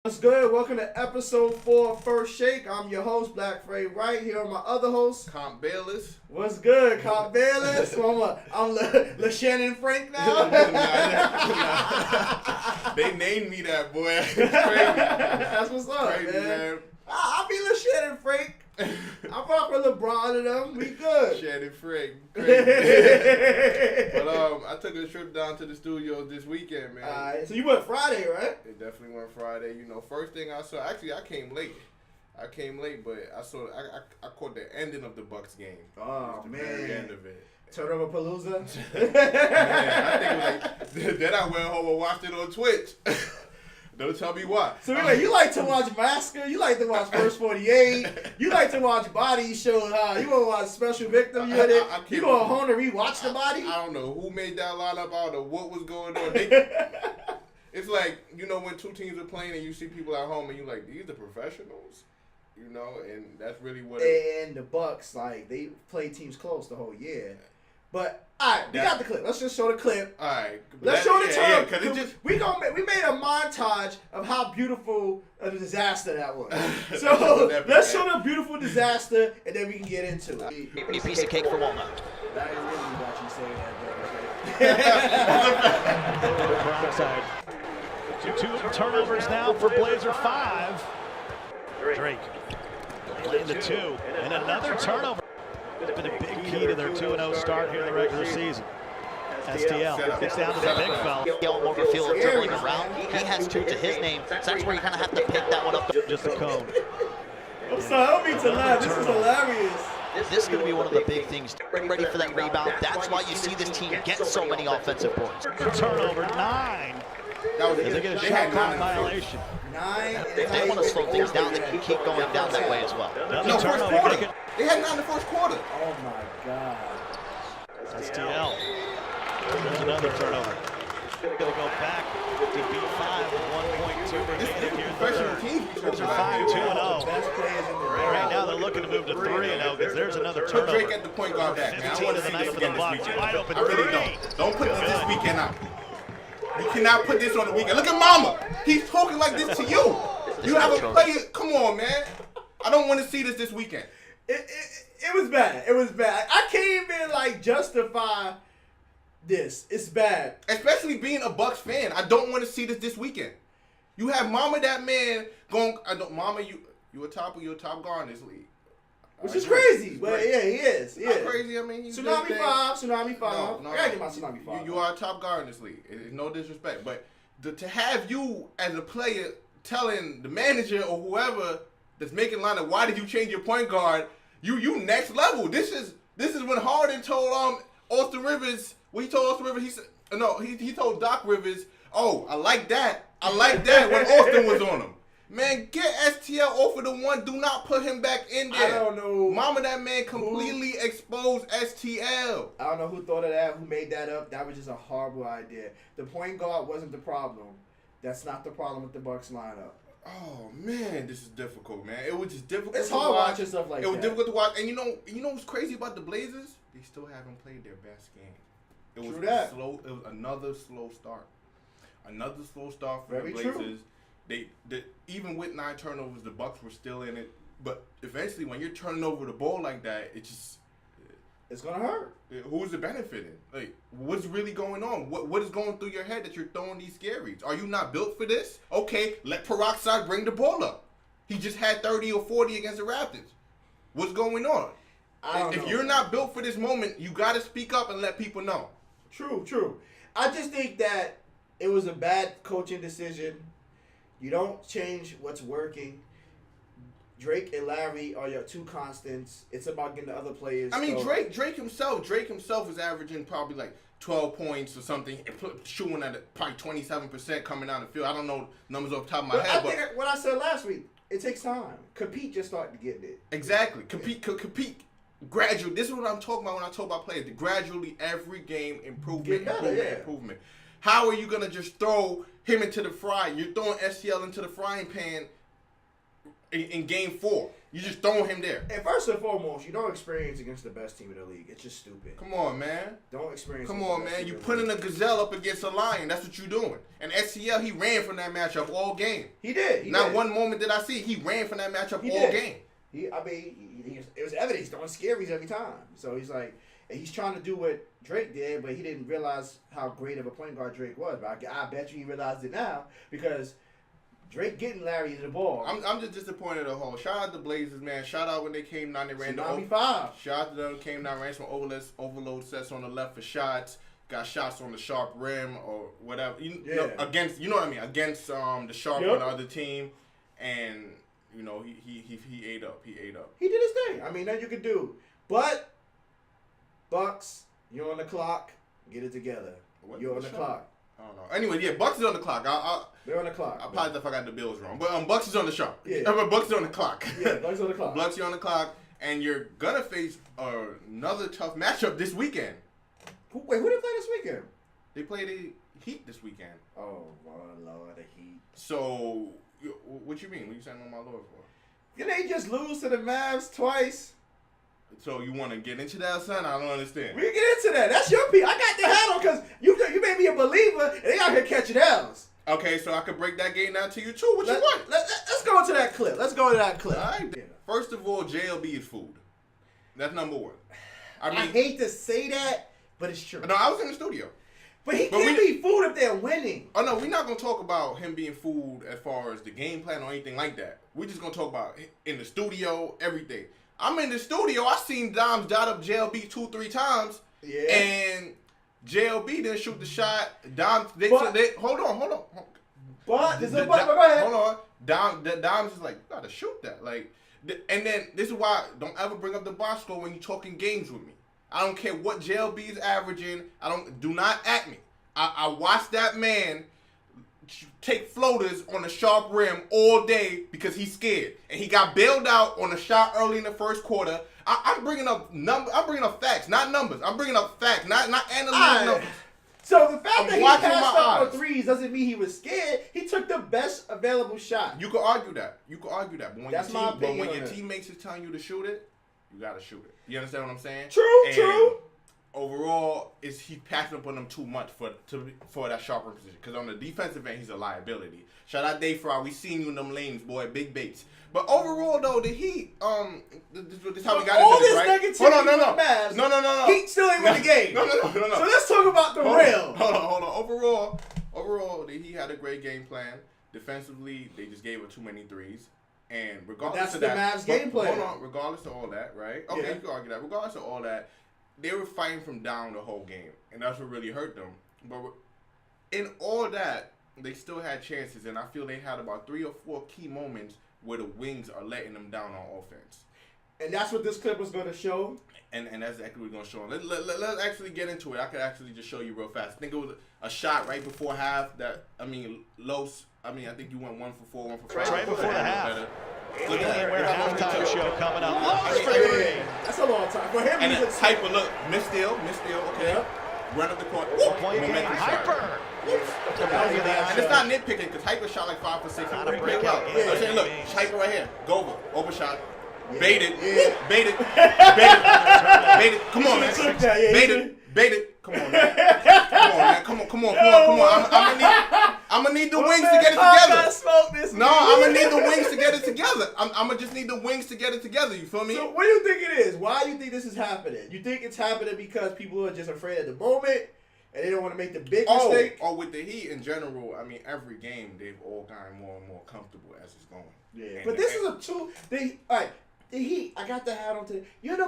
What's good? Welcome to episode 4 of First Shake. I'm your host, Black Frey Wright. Here are my other hosts. Comp Bayless. What's good, Comp Bayless? So I'm Le Shannon Frank now. They named me that, boy. It's crazy. That's what's up, Crazy, man. I'll be Le Shannon Frank. I fuck with LeBron and them. We good. Shannon Frank. Crazy. But I took a trip down to the studios this weekend, man. Alright, so you went Friday, right? It definitely went Friday. You know, first thing I saw, actually I came late, but I caught the ending of the Bucks game. Oh, the man. very end of it. Turnover Palooza. Man, I think it was like, then I went home and watched it on Twitch. Don't tell me why. So anyway, you like to watch Massacre, you like to watch First 48, you like to watch Body Show, you want to watch Special Victim, you go home to rewatch the Body? I don't know who made that lineup, I don't know what was going on. It's like, you know, when two teams are playing and you see people at home and you're like, these are professionals? You know, and that's really what And the Bucks, like, they play teams close the whole year. But alright, we got the clip. Let's just show the clip. Alright. Let's show the turn. Yeah, we made a montage of how beautiful a disaster that was. So let's show the beautiful disaster, and then we can get into it. A piece of cake for Walnut. That is really what you say that. Two turnovers now for Blazer 5. Drake playing the 2, and another turnover. It's been a big key to their 2-0 start here in the regular season. STL gets down to the big fella. More of a field dribbling around. He has 2 to his name, so that's where you kind of have to pick that one up. Just a cone. I'm sorry, I don't mean to laugh. This is hilarious. This is going to be one of the big things. Ready for that rebound. That's why you see this team get so many offensive points. Turnover 9. They get a shot clock violation. 9. If they want to slow things down, they can keep going down that way as well. No, first quarter. They had 9 in the first quarter. Oh my God. STL. There's another turnover. Going to go back to B5 with 1.2 remaining here in the third. Those are 5-2-0. Right now they're looking to move to 3-0 because there's another turnover. Drake at the point guard back, man. I 15 want to to the see night this for the again this Bucks. weekend. Wide open I really 3. don't put this weekend out. You cannot put this on the weekend. Look at Mama. He's talking like this to you. You have a player. Come on, man. I don't want to see this weekend. It was bad. It was bad. I can't even justify this. It's bad. Especially being a Bucks fan. I don't want to see this weekend. You have Mama, that man, going. Mama, you a top guard in this league. Which is crazy. But yeah, he is. Yeah. Not crazy. I mean, Tsunami 5. No, I gotta get my Tsunami 5. You are a top guard in this league. It's no disrespect, but to have you as a player telling the manager or whoever that's making lineup, why did you change your point guard? You next level. This is when Harden told Austin Rivers. When he told Austin Rivers, he said he told Doc Rivers, "Oh, I like that when Austin was on him." Man, get STL off of the one. Do not put him back in there. I don't know. Mama, that man completely exposed STL. I don't know who thought of that, who made that up. That was just a horrible idea. The point guard wasn't the problem. That's not the problem with the Bucks lineup. Oh man, this is difficult, man. It was just difficult. It's hard watching stuff like that. It was difficult to watch, and you know what's crazy about the Blazers? They still haven't played their best game. It was slow. It was another slow start. Another slow start for the Blazers. True. They even with 9 turnovers, the Bucks were still in it. But eventually, when you're turning over the ball like that, it's gonna hurt. Who's it benefiting? Like, what's really going on? What is going through your head that you're throwing these scaries? Are you not built for this? Okay, let Peroxide bring the ball up. He just had 30 or 40 against the Raptors. What's going on? If you're not built for this moment, you got to speak up and let people know. True. I just think that it was a bad coaching decision. You don't change what's working. Drake and Larry are your 2 constants. It's about getting the other players. I mean, Drake himself is averaging probably like 12 points or something, shooting at probably 27% coming down the field. I don't know numbers off the top of my head. I think what I said last week, it takes time. Compete just starting to get it. Exactly. Compete. Gradually. This is what I'm talking about when I talk about players. Gradually, every game, improvement. How are you going to just throw him into the fry? You're throwing STL into the frying pan in game 4. You just throwing him there. And first and foremost, you don't experience against the best team in the league. It's just stupid. Come on, man. Don't experience. Come on, man. You putting a gazelle up against a lion. That's what you doing. And SCL, he ran from that matchup all game. He did. Not one moment did I see. He ran from that matchup all game. It was evident. He's throwing scaries every time. So he's like, and he's trying to do what Drake did, but he didn't realize how great of a point guard Drake was. But I bet you he realized it now because Drake getting Larry the ball. I'm just disappointed in the whole. Shout out to Blazers, man. Shout out when they came down, they ran the 95. Shout out to them, came down, ran some overload sets on the left for shots. Got shots on the sharp rim or whatever. You know, against, you know what I mean, against the sharp on the other team, and you know he ate up. He ate up. He did his thing. I mean, nothing you could do. But Bucks, you're on the clock. Get it together. You're on the clock. I don't know. Anyway, yeah, Bucks is on the clock. They're on the clock. I probably got the Bills wrong, but Bucks is on the sharp. Yeah. Bucks is on the clock. Yeah, Bucks on the clock. Bucks are on the clock, and you're gonna face another tough matchup this weekend. Wait, who did they play this weekend? They play the Heat this weekend. Oh my Lord, the Heat. So, what you mean? What you saying on my Lord for? Didn't they just lose to the Mavs twice? So you want to get into that, son? I don't understand. We can get into that. That's your piece. I got the hat on because you made me a believer, and they out here catching L's. Okay, so I could break that game down to you too. What you want? Let's go into that clip. Let's go into that clip. All right. Yeah. First of all, JLB is food. That's number one. I hate to say that, but it's true. No, I was in the studio. But he can't be food if they're winning. Oh, no, we're not going to talk about him being food as far as the game plan or anything like that. We're just going to talk about in the studio, everything. I'm in the studio. I seen Dom's dot up JLB 2-3 times. Yeah. And JLB didn't shoot the shot. Hold on. But go ahead. Hold on. Dom's just like, you got to shoot that. Like, and then this is why don't ever bring up the box score when you're talking games with me. I don't care what JLB is averaging. Do not at me. I watched that man take floaters on the sharp rim all day because he's scared, and he got bailed out on a shot early in the first quarter. I'm bringing up I'm bringing up facts, not numbers. I'm bringing up facts, not analytical numbers. So the fact that he passed up for threes doesn't mean he was scared. He took the best available shot. You could argue that. But when your teammates is telling you to shoot it, you gotta shoot it. You understand what I'm saying? True. Overall, he passing up on them too much for that sharp position. Because on the defensive end, he's a liability. Shout out Dave Fry. We seen you in them lanes, boy. Big baits. But overall, though, the Heat, this is how we got into this, right? Hold on, no. Heat still ain't win the game. No. So let's talk about the real. Hold on. Overall, the Heat had a great game plan. Defensively, they just gave up too many threes. And regardless of that, that's the Mavs game plan. Hold on, regardless of all that, right? Okay, you can argue that. Regardless of all that, they were fighting from down the whole game, and that's what really hurt them. But in all that, they still had chances, and I feel they had about 3 or 4 key moments where the wings are letting them down on offense. And that's what this clip was going to show? And that's exactly what we're going to show. Let's actually get into it. I could actually just show you real fast. I think it was a shot right before half that, Los, I think you went 1 for 4, 1 for 5. Right before the half. Look at that. We're halftime show coming up. Los for 3. That's a long time. For him, and then Hyper, look, miss steal, okay. Yep. Run up the court. Hyper. And it's not nitpicking because Hyper shot like 5 for 6. Not a pretty breakout. well. I'm saying, look, Hyper right here. Go over shot. Yeah. Bait it. Come on, man. Bait it. Come on, man. Come on. I'm gonna need the wings to get it together. No, I'm gonna need the wings to get it together. I'm gonna just need the wings to get it together. You feel me? So what do you think it is? Why do you think this is happening? You think it's happening because people are just afraid at the moment and they don't want to make the big mistake? Or with the Heat in general, every game they've all gotten more and more comfortable as it's going. Yeah, but this is the Heat, I got the hat on today. You're one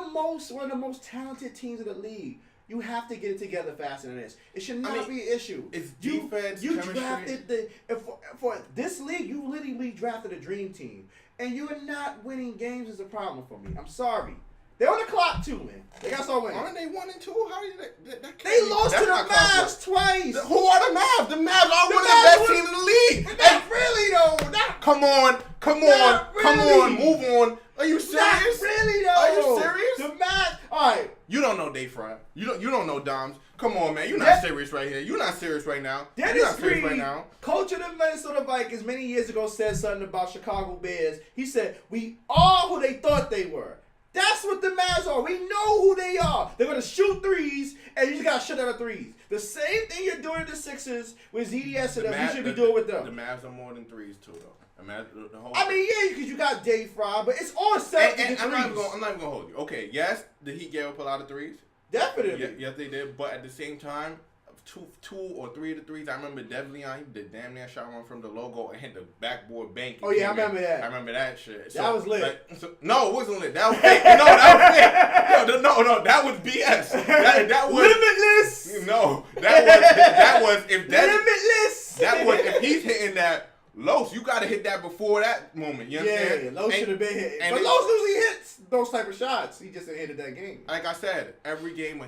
of the most talented teams in the league. You have to get it together faster than this. It should not be an issue. It's defense, you chemistry. Drafted for this league, you literally drafted a dream team. And you're not winning games is a problem for me. I'm sorry. They're on the clock too, man. They got to start winning. Aren't they 1-2? How is that? They lost to the Mavs twice. Who are the Mavs? The Mavs are one of the best teams in the league. But not really, though. Come on. Move on. Are you serious? Not really, though. Are you serious? The Mavs. All right. You don't know Dave Fry. You don't know Doms. Come on, man. You're not serious right here. You're not serious right now. You're not serious right now. Coach of the Minnesota Vikings many years ago said something about Chicago Bears. He said, we are who they thought they were. That's what the Mavs are. We know who they are. They're going to shoot threes, and you just got to shoot out of threes. The same thing you're doing to the Sixers with ZDS and them, you should be doing with them. The Mavs are more than threes, too, though. Yeah, because you got Dave Fry, but it's on set. And I'm not even going to hold you. Okay, yes, the Heat gave up a lot of threes. Definitely. Yes, they did. But at the same time, two or three of the threes, I remember Dev Leon, he did damn near shot one from the logo and hit the backboard bank. Oh, yeah, I remember that. I remember that shit. That was lit. No, it wasn't lit. That was fake. No, that was fake. No, that was BS. That was limitless. No, that was if that limitless. That was if he's hitting that. Los, you gotta hit that before that moment. You understand? Yeah, Los should have been hitting. But Los usually hits those type of shots. He just didn't hit it that game. Like I said, every game,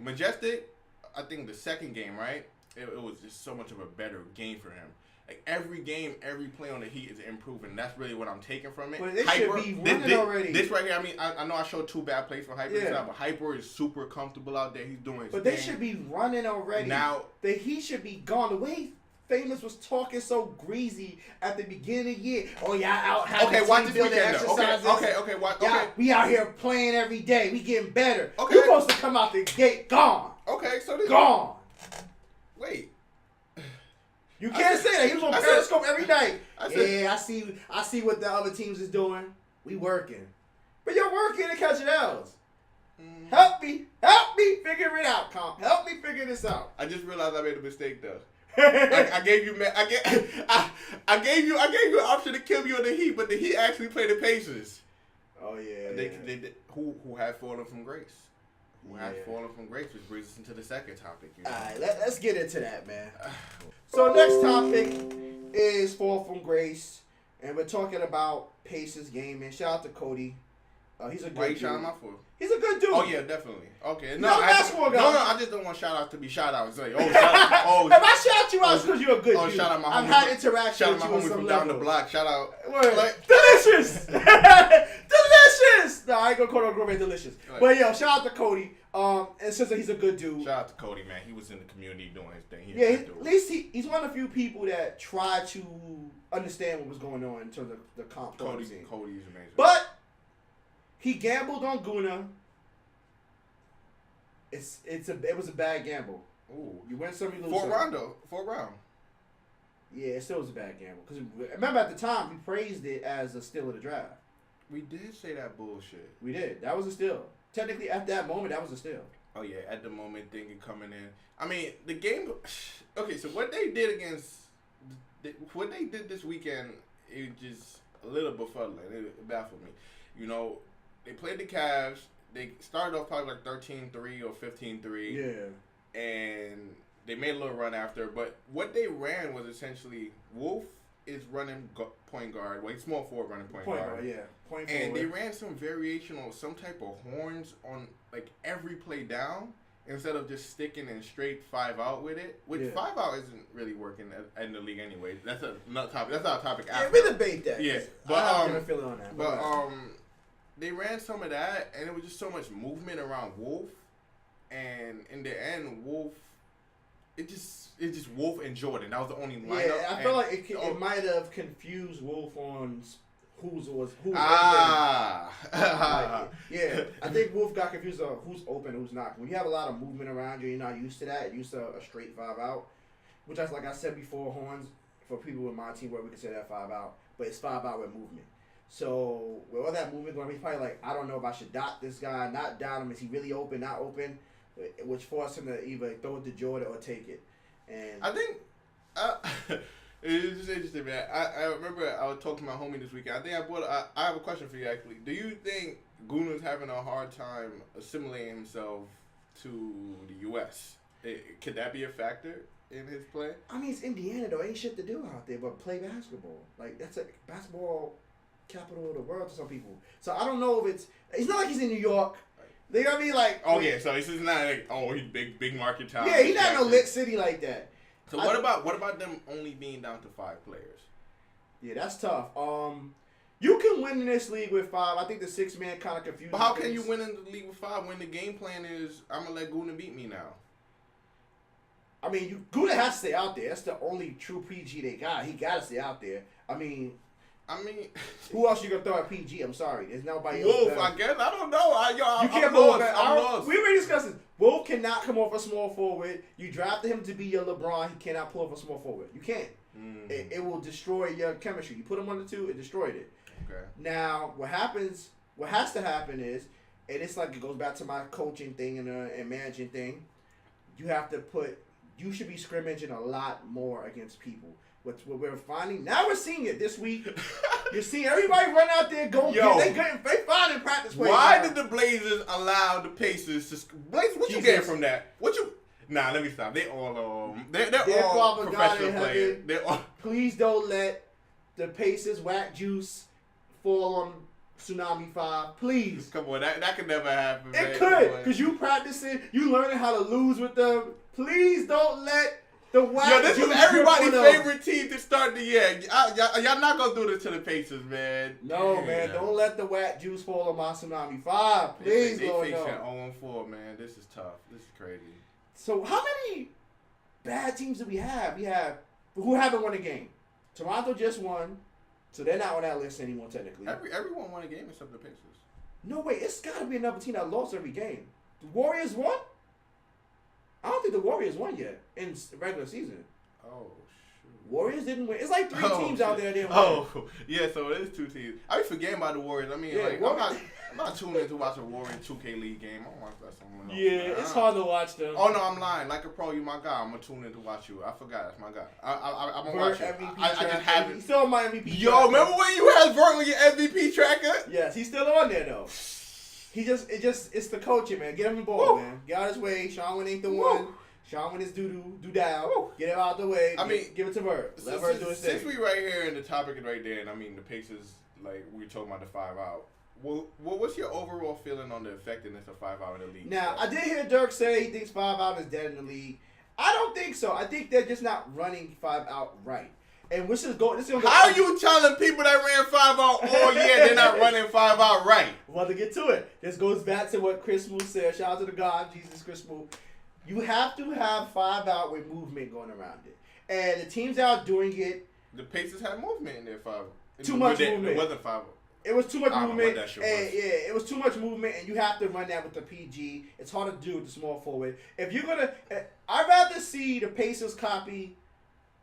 Majestic, I think the second game, right? It was just so much of a better game for him. Like every game, every play on the Heat is improving. That's really what I'm taking from it. But they should be running already. This right here, I mean, I know I showed 2 bad plays for Hyper, but Hyper is super comfortable out there. He's doing his thing. They should be running already. Now the Heat should be gone. The way Famous was talking so greasy at the beginning of the year. Oh, y'all out having watch this weekend. exercises. Okay. Y'all, we out here playing every day. We getting better. Okay. You're supposed to come out the gate gone. Okay, so this gone. Wait. You can't say that. He was on Periscope every night. I see what the other teams is doing. We working. But you're working and catching L's. Help me figure it out, Comp. Help me figure this out. I just realized I made a mistake though. I gave you an option to kill me on the Heat, but the Heat actually played the Pacers. Oh yeah. They who had fallen from grace. Which brings us into the second topic. All right, let's get into that, man. So next topic is fall from grace, and we're talking about Pacers gaming. Shout out to Cody. He's a good dude. Why you shouting him out for? He's a good dude. Oh yeah, definitely. Okay. No, basketball guy. No, I just don't want shout out to be shout out. It's like, shout out. If I shout you out, it's because you're a good dude. Shout out my homie. I've had interaction shout with out you my homie on some from level. down the block. Shout out. Delicious. Delicious. No, I ain't gonna call him gourmet delicious. Right. But yo, shout out to Cody. And since he's a good dude. Shout out to Cody, man. He was in the community doing his thing. At least he's one of the few people that tried to understand what was going on in terms of the comp. Cody's amazing. But he gambled on Guna. It was a bad gamble. Ooh. You win some, you lose Fourth some. round. Yeah, it still was a bad gamble. Because remember at the time, we praised it as a steal of the draft. We did say that bullshit. We did. That was a steal. Technically, at that moment, that was a steal. Oh, yeah. At the moment, thinking coming in. I mean, the game... Okay, so what they did what they did this weekend, it just a little befuddling. It baffled me. You know, they played the Cavs. They started off probably like 13-3 or 15-3. Yeah. And they made a little run after. But what they ran was essentially Wolf is running point guard. Well, he's small forward running point guard. Yeah. Point and forward. they ran some variation on some type of horns on like every play down instead of just sticking in straight 5-out with it. Which 5-out isn't really working in the league anyway. That's another topic. That's our topic. Yeah, we debate that. Yeah, but I have a feeling on that. But they ran some of that, and it was just so much movement around Wolf, and in the end, Wolf. It just Wolf and Jordan. That was the only lineup. Yeah, I feel like it might have confused Wolf on who's open. Yeah, I think Wolf got confused on who's open, who's not. When you have a lot of movement around you, you're not used to that. You're used to a straight 5-out, which is like I said before, horns for people with my team where we consider that 5-out, but it's 5-out with movement. So with all that movement going, he's probably like, I don't know if I should dot this guy, not dot him. Is he really open, not open? Which forced him to either throw it to Jordan or take it. And I think it's just interesting, man. I remember I was talking to my homie this weekend. I have a question for you actually. Do you think Guna's having a hard time assimilating himself to the U.S.? Could that be a factor in his play? I mean, it's Indiana though. Ain't shit to do out there but play basketball. Like that's a basketball capital of the world to some people. So I don't know if it's not like he's in New York. They gonna be like, yeah. So this is not like, he's big market talent. Yeah, he's not in a lit city like that. So what about them only being down to 5 players? Yeah, that's tough. You can win in this league with 5. I think the 6-man kind of confuses. But how can you win in the league with 5 when the game plan is I'm gonna let Guna beat me now? I mean, Guna has to stay out there. That's the only true PG they got. He got to stay out there. I mean, who else you gonna throw at PG? I'm sorry, there's nobody else. Wolf, I guess. I don't know. You can't I'm lost. We already discussed this. Wolf cannot come off a small forward. You drafted him to be your LeBron. He cannot pull off a small forward. You can't. It will destroy your chemistry. You put him on the 2, it destroyed it. Okay. Now, what has to happen is, and it's like it goes back to my coaching thing and managing thing. You should be scrimmaging a lot more against people. What we're finding now, we're seeing it this week. You're seeing everybody run out there, they finding practice plays. Why did the Blazers allow the Pacers to? Blazers, what you getting from that? Nah, let me stop. They all they're all professional players. Please don't let the Pacers whack juice fall on Tsunami 5. Please. Come on, that could never happen. It could, because you practicing, you learning how to lose with them. Please don't let the whack juice. This is everybody's favorite team to start the year. Y'all not gonna do this to the Pacers, man. No, man. Don't let the whack juice fall on my Tsunami 5. Please, Lord, no. They 0-4, man. This is tough. This is crazy. So how many bad teams do we have? Who haven't won a game? Toronto just won, so they're not on that list anymore technically. Everyone won a game except the Pacers. No way, it's got to be another team that lost every game. The Warriors won? I don't think the Warriors won yet in regular season. Oh, shoot. Warriors didn't win. It's like 3 teams out there that didn't win. Oh, yeah, so it is 2 teams. I be forgetting about the Warriors. I mean, I'm not tuning in to watch a Warriors 2KLeague game. I want to watch that someone else. Yeah, it's hard to watch them. Oh, no, I'm lying. Like a pro, you my guy. I'm going to tune in to watch you. I forgot. That's my guy. I'm going to watch you. I just haven't. He's still on my MVP Yo, tracker. remember when you had Vert on your MVP tracker? Yes, he's still on there, though. It's the coaching, man. Get him involved, man. Get out his way. Sean ain't the one. Sean with his do down. Get him out the way. Give it to Vert. Let Vert do his thing. Since we right here and the topic is right there, and I mean the Pacers, like we were talking about the 5 out. Well, what's your overall feeling on the effectiveness of 5 out in the league? Now, I did hear Dirk say he thinks 5 out is dead in the league. I don't think so. I think they're just not running 5 out right. And this is going. How are you telling people that ran 5 out all year they're not running 5 out right? Well, to get to it, this goes back to what Chris Moore said. Shout out to the God, Jesus Chris Moore. You have to have 5 out with movement going around it. And the teams out doing it. The Pacers had movement in their 5. Too much movement. It wasn't 5. It was too much movement. That shit and it was too much movement, and you have to run that with the PG. It's hard to do with the small forward. If you're gonna, I'd rather see the Pacers copy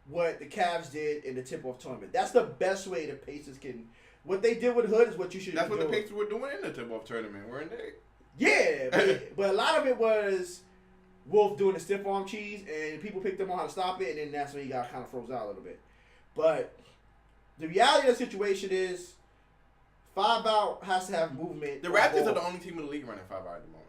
what the Cavs did in the tip-off tournament. That's the best way the Pacers can. What they did with Hood is what you should do. That's what the Pacers were doing in the tip-off tournament, weren't they? Yeah, but a lot of it was Wolf doing the stiff arm cheese, and people picked him on how to stop it, and then that's when he got kind of froze out a little bit. But the reality of the situation is 5 out has to have movement. The Raptors are the only team in the league running 5 out at the moment.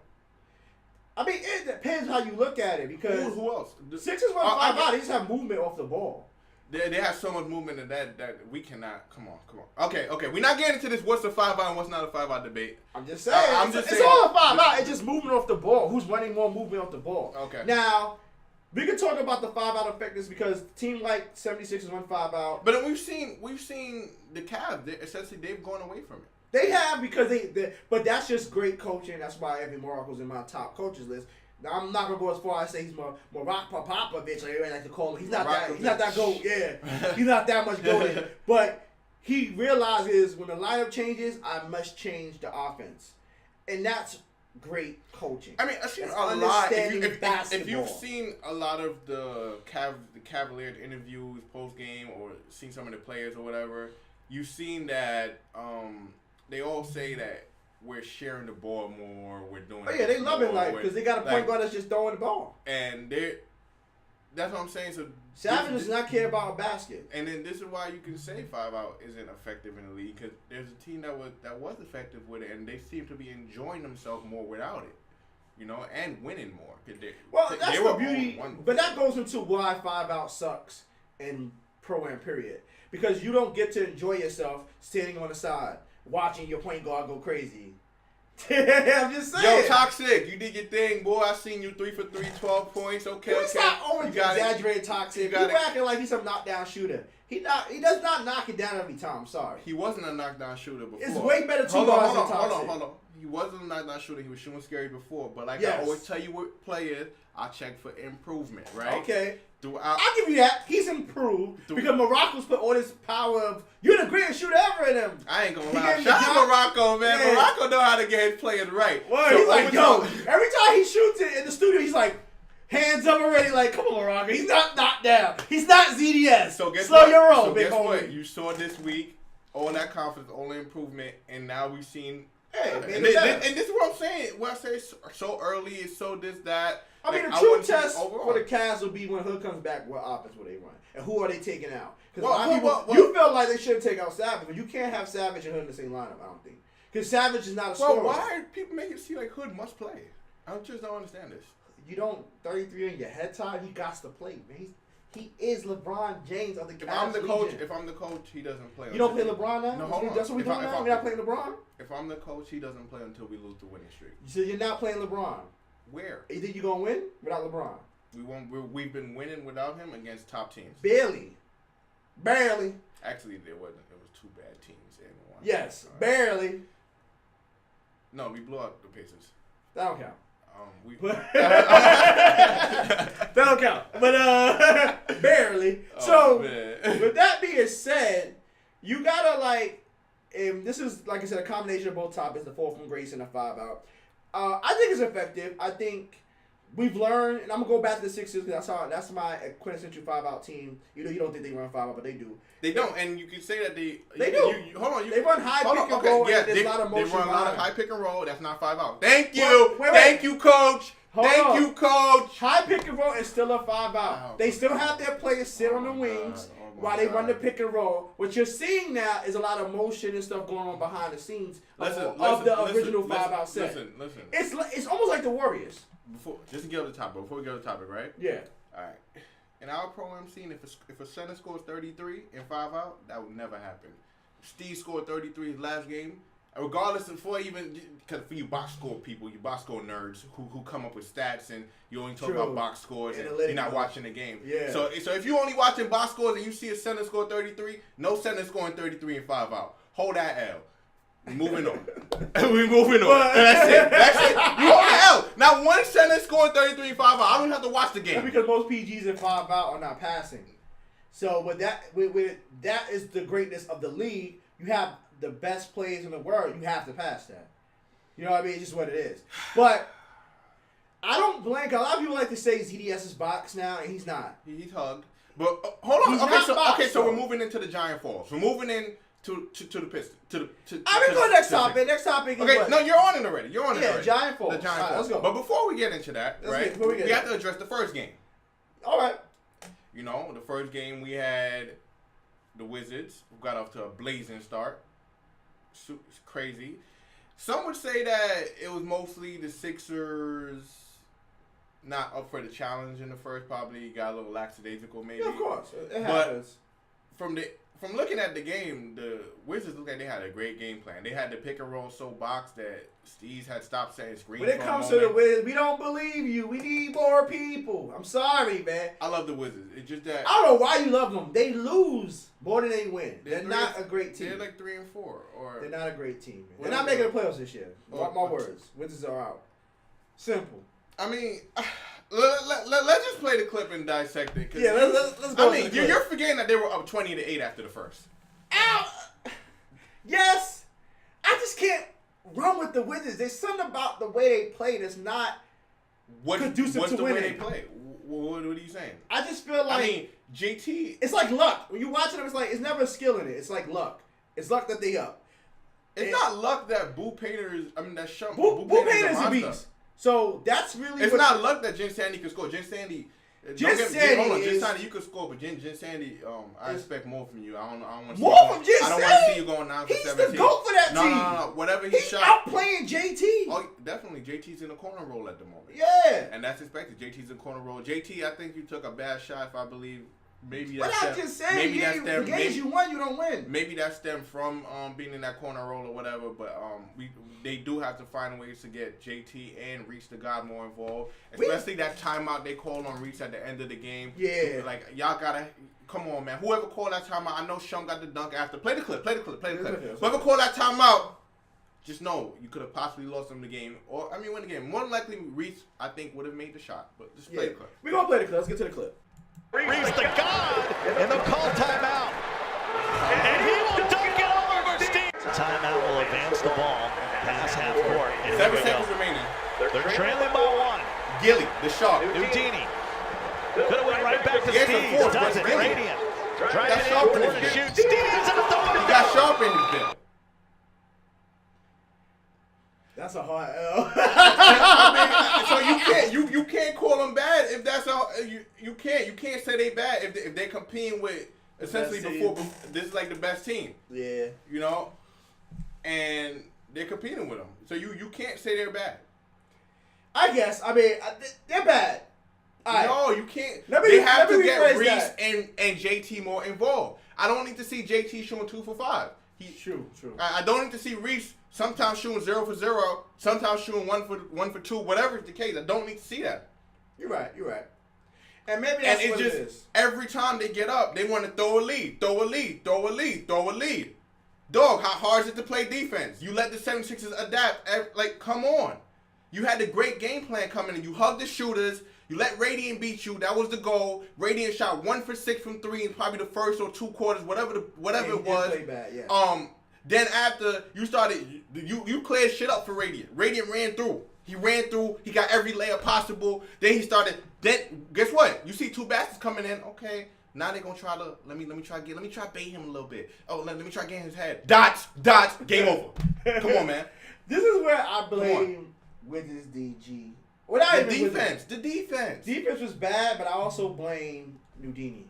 I mean, it depends how you look at it because who else? The Sixers run 5 out. They just have movement off the ball. They have so much movement that we cannot. Come on. Okay. We're not getting into this. What's a 5 out and what's not a 5 out debate. I'm just saying. It's all a 5 out. It's just movement off the ball. Who's running more movement off the ball? Okay. Now, we can talk about the 5 out effectiveness because team like 76ers run 5 out. But we've seen the Cavs. Essentially, they've gone away from it. They have because but that's just great coaching. That's why Evan Morocco's in my top coaches list. Now, I'm not gonna go as far as say he's Morocco Popovich, or everybody like to call him. He's not that goat. Yeah, he's not that much goated. But he realizes when the lineup changes, I must change the offense, and that's great coaching. I mean, I've seen a lot. If you've seen a lot of the Cavaliers interviews post game or seen some of the players or whatever, you've seen that they all say that we're sharing the ball more. We're doing. Oh yeah, they love it because they got a point guard that's just throwing the ball. And that's what I'm saying. So Savage does not care about a basket. And then this is why you can say 5 out isn't effective in the league because there's a team that was effective with it, and they seem to be enjoying themselves more without it, and winning more. That's the beauty. But that goes into why 5 out sucks in pro-am period because you don't get to enjoy yourself standing on the side watching your point guard go crazy. I'm just saying. Yo, Toxic, you did your thing, boy. I seen you 3 for 3, 12 points. Okay, He's not always exaggerated Toxic. People acting like he's some knockdown shooter. He does not knock it down every time. I'm sorry. He wasn't a knockdown shooter before. It's way better two guards than Toxic. Hold on. He wasn't a knockdown shooter. He was shooting scary before. But like Yes. I always tell you with players, I check for improvement, right? Okay. Throughout, I'll give you that. He's improved because Morocco's put all this power of you're the greatest shooter ever in him. I ain't gonna He lie. gave Shout the out job. Morocco, man. Yeah. Morocco know how to get his players right. Well, So he's like, yo, over time- every time he shoots it in the studio, he's like, hands up already. Like, come on, Morocco. He's not knocked down. He's not ZDS. So guess Slow what? your roll, So big guess what? homie. You saw this week all that confidence, all the improvement, and now we've seen. Hey, and, man, this is what I'm saying. What I say so early is so this that. I mean, Like, the true want to see test overall. for the Cavs will be when Hood comes back. What offense will they run, and who are they taking out? Because Well, a lot of people, well, you felt like they should take out Savage, but you can't have Savage and Hood in the same lineup. I don't think because Savage is not a Well, scorer. why are people making it seem like Hood must play? I just don't understand this. You don't 33 in your head tie. He got to play, man. He is LeBron James of the Cavs. If I'm the coach, Legion. he doesn't play. You don't play until- LeBron now. No, hold on. That's what we're doing now. We're not playing LeBron. If I'm the coach, he doesn't play until we lose the winning streak. So you're not playing LeBron. Where? You think you're gonna win without LeBron? We've been winning without him against top teams. Barely. Actually, there wasn't. It was two bad teams in one. Yes, barely. No, we blew out the Pacers. That don't count. That That don't count. But barely. So man. with that being said, you gotta this is like I said, a combination of both topics, the 4 from Grace and the 5 out. I think it's effective. I think we've learned, and I'm gonna go back to the Sixers because that's my quintessential 5 out team. You know, you don't think they run 5 out, but they do. They don't, and you can say that they do. Hold on, They run high pick and roll, and there's a lot of motion They run a lot of behind. high pick and roll. That's not 5 out. Thank you, Well, wait. Thank you, coach. Hold Thank on. you, coach. High pick and roll is still a 5 out. Oh, They still have their players sit on the wings while they run the pick and roll. What you're seeing now is a lot of motion and stuff going on behind the scenes of the original 5 out set. Listen. It's almost like the Warriors. Just to get on the topic, before we get on the topic, right? Yeah. All right. In our program scene, if a center scores 33 and 5 out, that would never happen. Steve scored 33 his last game. And regardless of for you box score people, you box score nerds who come up with stats and you only talk about box scores and you're not watching the game. Yeah. So if you only watching box scores and you see a center score 33, no center scoring 33 and 5 out. Hold that L. We're moving on. We're moving on. That's it. You hold the L. Not one center scoring 33 and 5 out. I don't have to watch the game. That's because most PGs in 5 out are not passing. So with that is the greatness of the league. You have the best players in the world. You have to pass that. You know what I mean? It's just what it is. But I don't blame. A lot of people like to say ZDS is boxed now, and he's not. He's hugged. But hold on. He's not boxed, So though. we're moving into the Giant Falls. We're moving in to the Pistons. I'm gonna go next topic. Next topic is Okay, what? no, you're on it already. Yeah, Giant Falls. The Giant All right, Falls. let's go. But before we get into that, right, we have to address the first game. All right. You know, the first game we had the Wizards, who got off to a blazing start. It's crazy. Some would say that it was mostly the Sixers not up for the challenge in the first. Probably got a little lackadaisical, maybe. Yeah, of course. It But happens. From looking at the game, the Wizards looked like they had a great game plan. They had the pick and roll so box that Steve's had stopped setting screens. When it comes to the Wizards, we don't believe you. We need more people. I'm sorry, man. I love the Wizards. It's just that I don't know why you love them. They lose more than they win. They're not a great team. They're like 3 and 4, or They're not a great team. Man. What They're not is making it? the playoffs this year. Mark my words. Wizards are out. Simple. I mean, let's just play the clip and dissect it. Yeah, let's go. I mean, you're forgetting that they were up 20-8 after the first. Ow! Yes! I just can't run with the Wizards. There's something about the way they play that's not conducive What's to the way winning. they play? What are you saying? I just feel like... I mean, JT... It's like luck. When you watch them, it's like, it's never a skill in it. It's like luck. It's luck that they up. It's not luck that Boo Painter is... I mean, that's Shump. Boo Painter is a monster. beast. So that's really... It's not luck that Jen Sandy could score. Jen Sandy... Jen Sandy, you could score, but Jen Sandy, I expect more from you. I don't want to more from Jen Sandy. I don't want to see you going 9 for 17. He's the GOAT for that team. No. Whatever he He's shot. outplaying JT. Oh, definitely. JT's in the corner roll at the moment. Yeah. And that's expected. JT's in corner roll. JT, I think you took a bad shot, if I believe maybe But that's I'm just saying, the games you won, you don't win. Maybe that stemmed from being in that corner role or whatever. But they do have to find ways to get JT and Reese the God more involved, especially that timeout they called on Reese at the end of the game. Yeah, like y'all gotta. Come on, man. Whoever called that timeout, I know Sean got the dunk after. Play the clip. Whoever called that timeout, just know you could have possibly lost them the game. Or, win the game. More than likely, Reese, I think, would have made the shot. But just play the clip. We're going to play the clip. Let's get to the clip. Reese the God, and they'll call timeout. And he will dunk it over Steve. Timeout will advance the ball past half court. 7 seconds remaining. They're trailing by 1. Gilly, the shark. Houdini. Could have went right back to Steve. Does it. Radiant. Driving in to shoot. Steve is in the throw. He got sharp in his bill. That's a hard L. So you can't call them bad if that's all. You can't say they bad if they're competing with essentially before this is like the best team. Yeah. You know, and they're competing with them. So you can't say they're bad. I guess. They're bad. No, you can't. They have to get Reese and JT more involved. I don't need to see JT shooting 2 for 5. True. I don't need to see Reese sometimes shooting 0 for 0, sometimes shooting 1 for 2, whatever is the case. I don't need to see that. You're right. And maybe that's what it is. Every time they get up, they want to throw a lead. Dog, how hard is it to play defense? You let the 76ers adapt. Come on. You had the great game plan coming in. You hugged the shooters. You let Radiant beat you. That was the goal. Radiant shot 1 for 6 from 3 in probably the first or 2 quarters, whatever it was. Play bad, yeah. Then after you started, you cleared shit up for Radiant. Radiant ran through. He ran through. He got every layup possible. Then he started. Then guess what? You see 2 baskets coming in. Okay, now they're gonna try to let me try bait him a little bit. Oh, let me try getting his head. Dots. Game over. Come on, man. This is where I blame Wiggins DG. The defense. Defense was bad, but I also blame Houdini.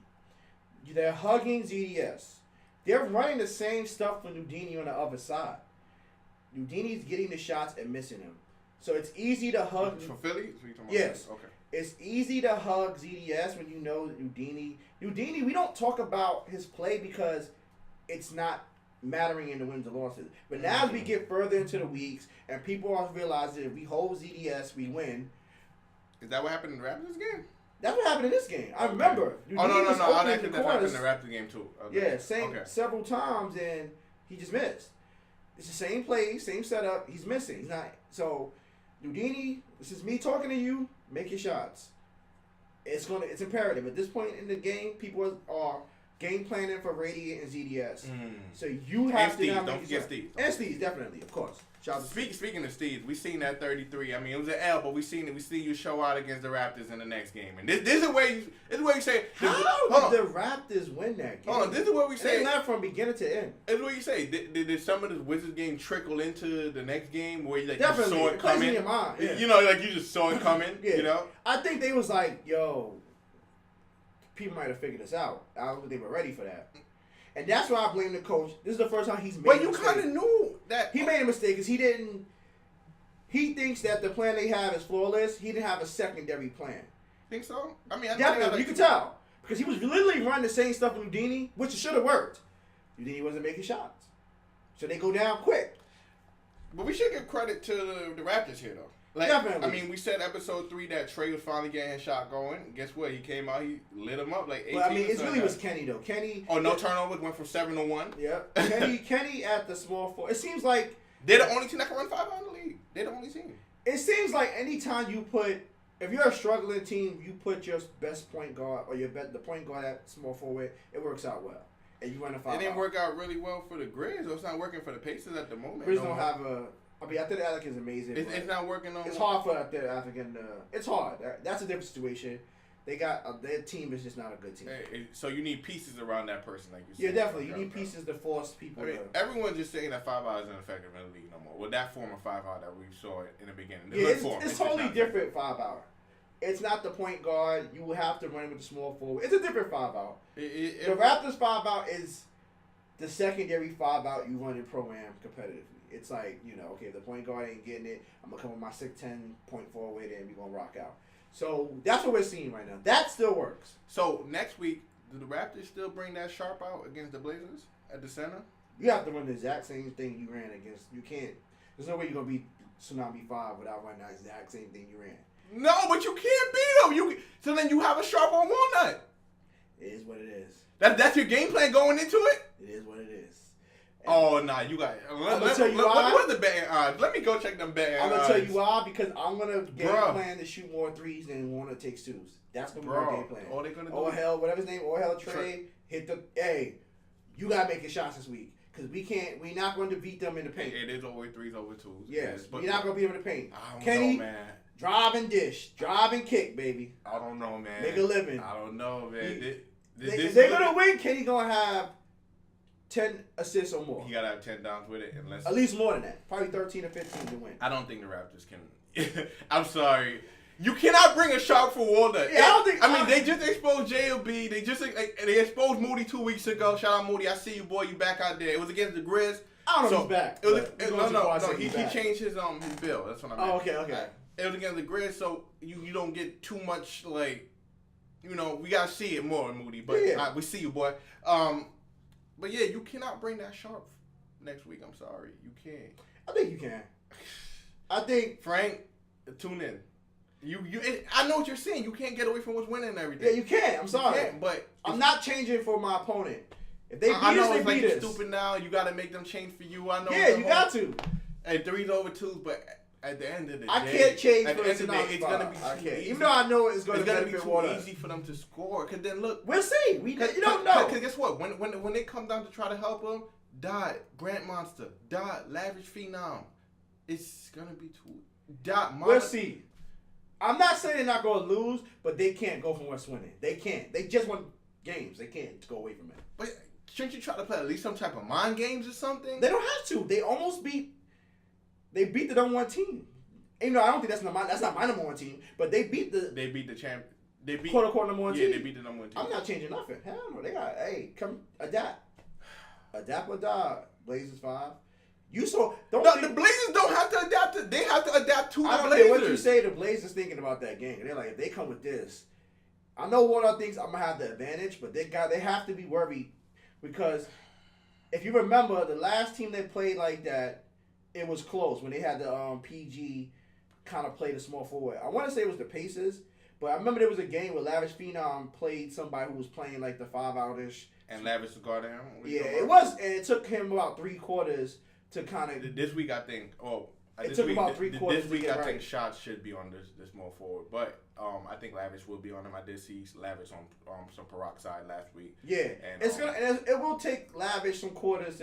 They're hugging ZDS. They're running the same stuff for Houdini on the other side. Houdini's getting the shots and missing them. So it's easy to hug. For Philly? Yes. Okay. It's easy to hug ZDS when you know Houdini. Houdini, we don't talk about his play because it's not mattering in the wins and losses. But now as we get further into the weeks and people are realizing if we hold ZDS, we win. Is that what happened in the Raptors game? That's what happened in this game. I remember. No. I think that happened in the Raptors game too. Okay. Yeah, several times and he just missed. It's the same play, same setup. He's missing. He's not. So, Houdini, this is me talking to you. Make your shots. It's imperative. At this point in the game, people are game planning for Radiant and ZDS. So you have to now make your shots. And Steve, definitely, of course. Speaking of Steve, we seen that 33. It was an L, but we see you show out against the Raptors in the next game. And this is where you say, how did the Raptors win that game? Hold on, this is what we say. They left from beginning to end. This is what you say. Did some of the Wizards game trickle into the next game where you definitely saw it coming? In your mind, yeah. You just saw it coming. Yeah. You know. I think they was like, yo, people might have figured this out. I don't think they were ready for that. And that's why I blame the coach. This is the first time he's made a mistake. But you kind of knew that. He made a mistake because he didn't. He thinks that the plan they have is flawless. He didn't have a secondary plan. Think so? Definitely, you can tell. Because he was literally running the same stuff with Houdini, which should have worked. Houdini wasn't making shots. So they go down quick. But we should give credit to the Raptors here, though. Definitely. We said episode 3 that Trey was finally getting his shot going. Guess what? He came out, he lit him up like 18. But it really was Kenny, though. Kenny. Oh, no turnovers, went from 7 to 1. Yep. Kenny at the small forward. It seems like they're the only team that can run 5 in the league. They're the only team. It seems like anytime you if you're a struggling team, you put your best point guard or the point guard at small forward, it works out well. And you run a 5. It didn't work out really well for the Grizz, or it's not working for the Pacers at the moment. Grizz don't have Athletic Athlete is amazing. It's not working on. It's hard for Athletic Athlete. It's hard. That's a different situation. They got their team is just not a good team. So you need pieces around that person, like you said. Yeah, definitely. You need pieces to force people. Everyone's just saying that 5-out isn't effective in the league no more. Well, that form of 5-out that we saw in the beginning. It's totally different 5-out. It's not the point guard. You will have to run with the small forward. It's a different 5-out. The Raptors 5-out is the secondary 5-out you run in program competitively. It's like, okay, if the point guard ain't getting it, I'm going to come with my 6'10" point forward and we're going to rock out. So that's what we're seeing right now. That still works. So next week, do the Raptors still bring that sharp out against the Blazers at the center? You have to run the exact same thing you ran against. You can't. There's no way you're gonna beat Tsunami 5 without running that exact same thing you ran. No, but you can't beat them. So then you have a sharp on Walnut. It is what it is. That's your game plan going into it? It is what it is. Oh, nah, you got. I'ma tell you why. What's the betting odds? Let me go check them betting odds. I'm gonna tell you why, because I'm gonna game plan to shoot more threes than Warner takes twos. That's gonna be my game plan. All they gonna do. Oh hell, whatever his name, oh hell, Trey, hit the. Hey, you gotta make your shots this week, because we're not going to beat them in the paint. It is over threes, over twos. Yes, but you're not gonna beat them in the paint. I don't Kenny, know, man. Drive and dish, drive and kick, baby. I don't know, man. Make a living. I don't know, man. If they're gonna win, Kenny gonna have 10 assists or more. He gotta have 10 downs with it, unless at least more than that. Probably 13 or 15 to win. I don't think the Raptors can. I'm sorry. You cannot bring a sharp for Walnut. Yeah, I don't think. I mean, they just exposed JLB. They exposed Moody 2 weeks ago. Shout out Moody. I see you, boy. You back out there. It was against the Grizz. I don't know if he's back. No. He changed his bill. That's what I meant. Oh, okay. It was against the Grizz, so you don't get too much we gotta see it more, Moody. But we see you, boy. But yeah, you cannot bring that sharp next week. I'm sorry, you can't. I think you can. I think Frank, tune in. I know what you're saying. You can't get away from what's winning and everything. Yeah, you can. I'm sorry, but I'm not changing for my opponent. If they beat I know us, it's they beat us. Stupid now. You got to make them change for you. I know. Yeah, you got to. Hey, threes over twos, but at the end of the day, I can't change at for the end of the day, it's gonna be too easy. Even though I know it's gonna be too easy for them to score. Cause then look, we'll see. You don't know. Cause guess what? When they come down to try to help them, Grant Monster, Lavish Phenom, it's gonna be too. We'll see. I'm not saying they're not gonna lose, but they can't go from what's winning. They can't. They just won games. They can't go away from it. But shouldn't you try to play at least some type of mind games or something? They don't have to. They almost beat. They beat the number one team. Even though I don't think that's not my number one team, but they beat the champ. They beat quote unquote number one team. Yeah, they beat the number one team. I'm not changing nothing. Hell no. They got come adapt or die. Blazers 5. The Blazers don't have to adapt. They have to adapt to the Blazers. I don't care what you say. The Blazers thinking about that game. They're like, if they come with this, I know Warner thinks I'm gonna have the advantage, but they have to be worried because if you remember the last team they played like that, it was close when they had the PG kind of play the small forward. I want to say it was the Pacers, but I remember there was a game where Lavish Phenom played somebody who was playing like the 5-out-ish. And Lavish guarded him. Yeah, it was, and it took him about 3 quarters to kind of. This week, I think. It took about 3 quarters. This week, I think shots should be on this small forward, but I think Lavish will be on him. I did see Lavish on some peroxide last week. Yeah, and it will take Lavish some quarters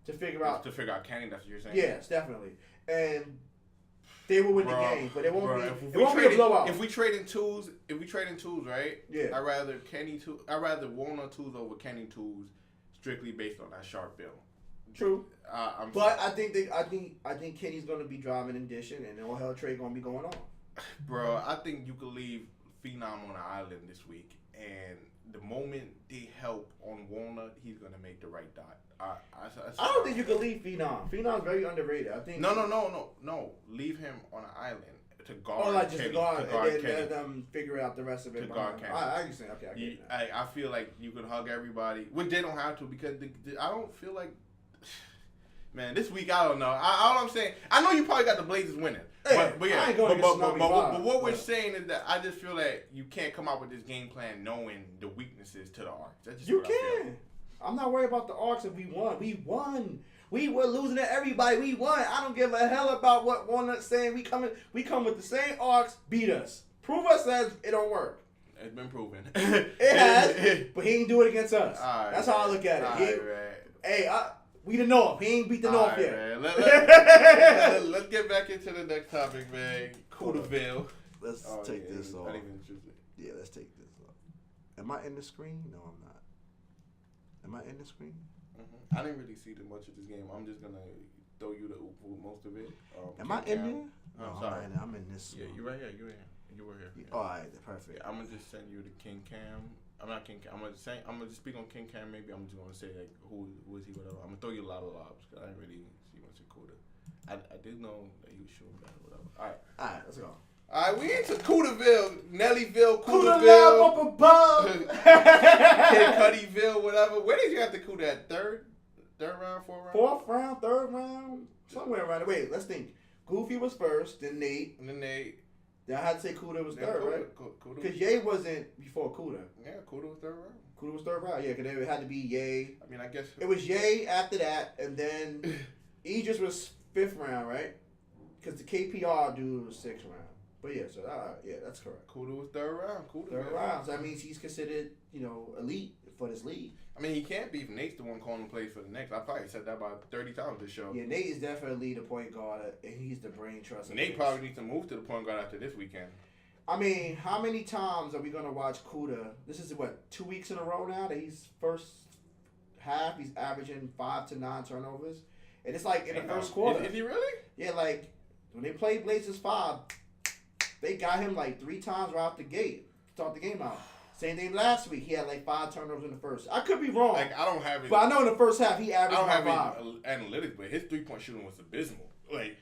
to figure out Kenny. That's what you're saying. Yes, definitely, and they will win the game, but it won't be a blowout. If we trade in twos, right? Yeah. I'd rather Warner twos over Kenny twos, strictly based on that sharp bill. True. But I think Kenny's gonna be driving and dishing, and all hell trade gonna be going on. Bro, I think you could leave Phenom on the island this week, and the moment they help on Warner, he's gonna make the right dot. I don't think you can leave Phenom. Phenom's very underrated. I think. No. Leave him on an island to guard. Oh, like just Kenny, to guard, guard and then Kenny. let them figure out the rest of it. To guard Kenny. I can say okay. I get that. I feel like you could hug everybody, which they don't have to because I don't feel like. Man, this week I don't know. All I'm saying, I know you probably got the Blazers winning, but what we're saying is that I just feel that you can't come out with this game plan knowing the weaknesses to the arcs. That's just you what can. I feel. I'm not worried about the arcs if we won. We won. We were losing to everybody. We won. I don't give a hell about what Walnut's saying. We come with the same arcs. Beat us. Prove us that it don't work. It's been proven. It has, but he ain't do it against us. Right, that's how I look at it. Hey, we the North. He ain't beat the North yet. Let's get back into the next topic, man. Cootaville. Let's take this off. Not even interested. Yeah, let's take this off. Am I in the screen? No, I'm not. Am I in the screen? Mm-hmm. I didn't really see too much of this game. I'm just gonna throw you most of it. Am I in there? I'm sorry. I'm in this. Yeah, you're right here. You were here. Yeah. All right, perfect. Yeah, I'm gonna just send you the King Cam. I'm not King Cam. I'm gonna just speak on King Cam. Maybe I'm just gonna say like who is he, whatever. I'm gonna throw you a lot of lobs because I didn't really see much of Kuda. I did know that he was shooting better, whatever. All right, let's go. All right, we into Cooterville, Nellyville, Cooter Cooterville, love up above. Kid Cudyville, whatever. Where did you have to Cooter at? Third round, fourth round? Fourth round, third round, somewhere around there. Wait, let's think. Goofy was first, then Nate. And then Nate. Then I had to say Cooter was third, right? Cooter. Because Ye wasn't before Cooter. Yeah, Cooter was third round. Cooter was third round, yeah, because it had to be Ye. I mean, I guess. It was Ye after that, and then Idris was fifth round, right? Because the KPR dude was sixth round. But yeah, so yeah, that's correct. Cooter was third round. Third round. So that means he's considered, elite for this league. I mean, he can't be if Nate's the one calling plays for the next. I probably said that about 30 times this show. Yeah, Nate is definitely the point guard, and he's the brain trust. Nate probably needs to move to the point guard after this weekend. I mean, how many times are we going to watch Kuda? This is, 2 weeks in a row now that he's first half, he's averaging 5 to 9 turnovers. And it's like in the first quarter. Is he really? Yeah, like when they played Blazers 5, they got him like 3 times right off the gate. Start the game out. Same thing last week. He had like 5 turnovers in the first. I could be wrong. Like, I don't have it. But I know in the first half he averaged about 5. I don't have analytics, but his 3-point shooting was abysmal. Like,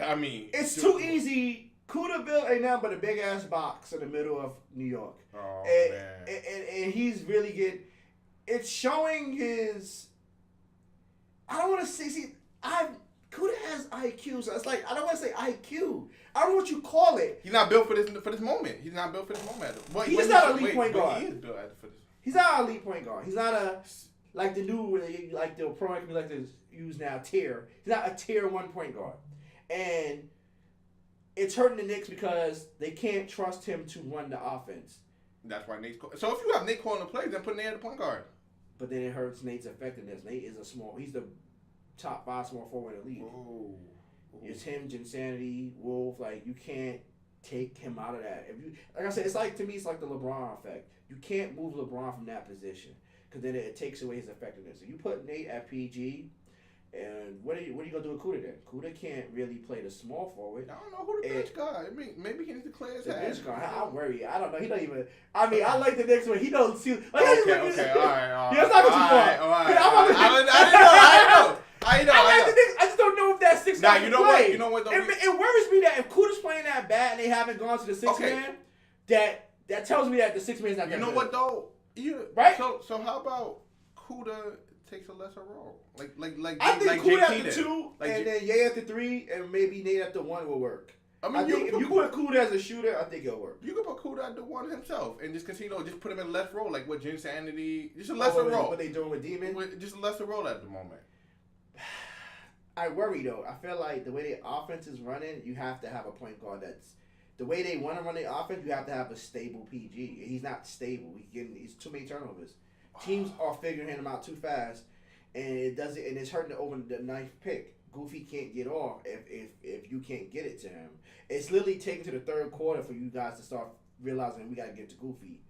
I mean. It's too easy. Cooterville ain't nothing but a big ass box in the middle of New York. Oh, man. And he's really getting. It's showing his. I don't want to say. Kuda has IQ, so it's like I don't want to say IQ. I don't know what you call it. He's not built for this moment. He's not built for this moment. He's not an elite point guard. He is built for this. He's not an elite point guard. He's not like the new like the pro we like to use now tier. He's not a tier 1 point guard, and it's hurting the Knicks because they can't trust him to run the offense. That's why Nate's so if you have Nate calling the plays, then put Nate at the point guard. But then it hurts Nate's effectiveness. Nate is he's the top 5 small forward in the league. Ooh. It's him, Jinsanity, Wolf. Like, you can't take him out of that. Like I said, to me, it's like the LeBron effect. You can't move LeBron from that position because then it takes away his effectiveness. If you put Nate at PG, and what are you gonna do with Kuda then? Kuda can't really play the small forward. I don't know who the bench guy. I mean, maybe he needs to clear his the head. bench guy. I'm worried. I don't know. He don't even. I mean, I like the next one. He don't see. Like, Okay, all right. Yeah, it's not what you want. All right. I know. I I just don't know if that 6 man you know play. what? You know what? Though, it worries me that if Kuda's playing that bad and they haven't gone to the 6 man, that tells me that the 6 man's not that good. You know what though? Right? So how about Kuda takes a lesser role? I think Kuda JT after 2 and then Ye after 3 and maybe Nate after 1 will work. I think if you put Kuda as a shooter, I think it'll work. You could put Kuda at the 1 himself and just continue. Just put him in a less role, like what Jinsanity. Just a lesser role. What they doing with Demon? Just a lesser role at the moment. I worry though. I feel like the way the offense is running, you have to have a point guard that's the way they want to run the offense. You have to have a stable PG. He's not stable. He's too many turnovers. Teams are figuring him out too fast, and it doesn't. And it's hurting over the 9th pick. Goofy can't get off if you can't get it to him. It's literally taking to the 3rd quarter for you guys to start realizing we got to get to Goofy.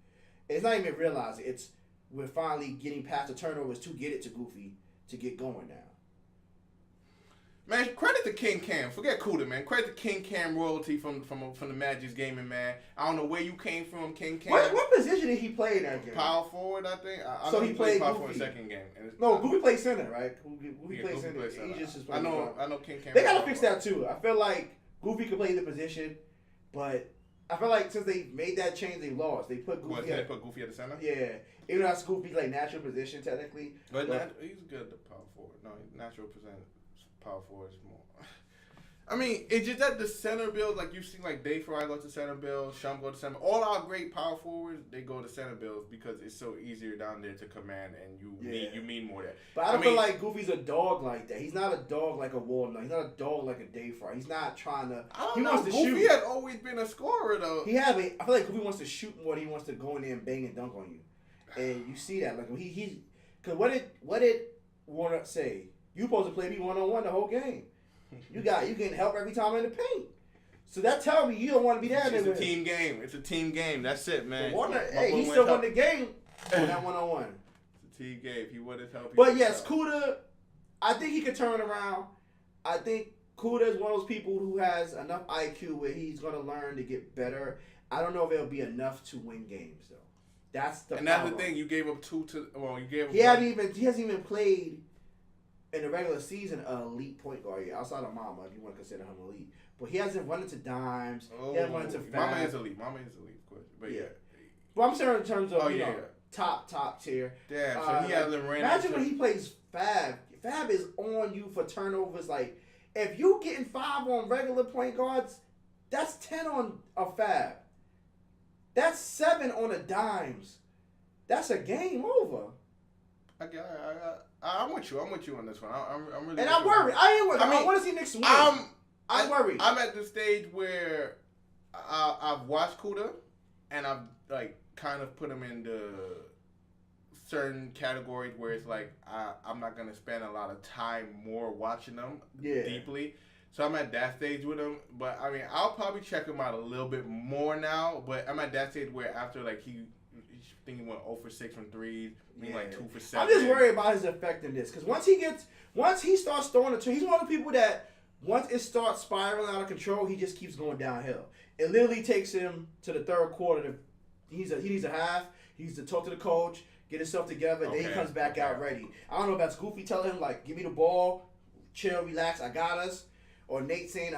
It's not even realizing. We're finally getting past the turnovers to get it to Goofy to get going now. Man, credit to King Cam. Forget Kuda, man. Credit to King Cam royalty from the Magic's gaming, man. I don't know where you came from, King Cam. What position did he play in that game? Power forward, I think. I so know he played power Goofy. forward second game. Goofy played center, right? Goofy played Goofy center. plays center. He just is I know King Cam. They gotta fix that too. I feel like Goofy could play the position, but I feel like since they made that change, they lost. They put Goofy. They put Goofy at the center. Yeah, even though that's Goofy's like natural position technically. But he's good at the power forward. No, natural power forward is more. I mean, it's just that the center build, like you see, like Dave Fry go to center build, Shum go to center. All our great power forwards, they go to center builds because it's so easier down there to command, and you mean more there. But I don't feel like Goofy's a dog like that. He's not a dog like a Walnut. He's not a dog like a Dave Fry. He's not trying to. He wants to shoot. Goofy had always been a scorer though. I feel like Goofy wants to shoot more than he wants to go in there and bang and dunk on you, and you see that like because what did Warner say? You supposed to play me 1-on-1 the whole game. You getting help every time in the paint. So that tells me you don't want to be there. It's a team game. It's a team game. That's it, man. Warner, he still won the game on that 1-on-1. It's a team game. He would have helped. But yes, Kuda, I think he could turn around. I think Kuda is one of those people who has enough IQ where he's going to learn to get better. I don't know if it'll be enough to win games though. That's the thing. You gave up 2 to. Well, you gave. He hasn't even played in the regular season an elite point guard. Outside of Mama, if you want to consider him elite. But he hasn't run into dimes. He hasn't run into Mama fab. is elite. Mama is elite, of course. But yeah. But I'm saying in terms of top tier. Damn, so he hasn't ran. Imagine when he plays Fab. Fab is on you for turnovers. Like, if you getting 5 on regular point guards, that's 10 on a Fab. That's 7 on a dimes. That's a game over. I'm with you. I'm with you on this one. I'm really. And I'm worried. I ain't worried. I want to see Knicks win. I'm worried. I'm at the stage where I've watched Kuda, and I've like kind of put him into certain categories where it's like I'm not gonna spend a lot of time more watching them deeply. So I'm at that stage with him. But I mean, I'll probably check him out a little bit more now. But I'm at that stage where after like he went 0 for 6 from threes, like 2 for 7. I'm just worried about his effectiveness because once he starts throwing the two, he's one of the people that once it starts spiraling out of control, he just keeps going downhill. It literally takes him to the third quarter. He needs a half. He needs to talk to the coach, get himself together, then he comes back out ready. I don't know if that's Goofy telling him like, give me the ball, chill, relax, I got us, or Nate saying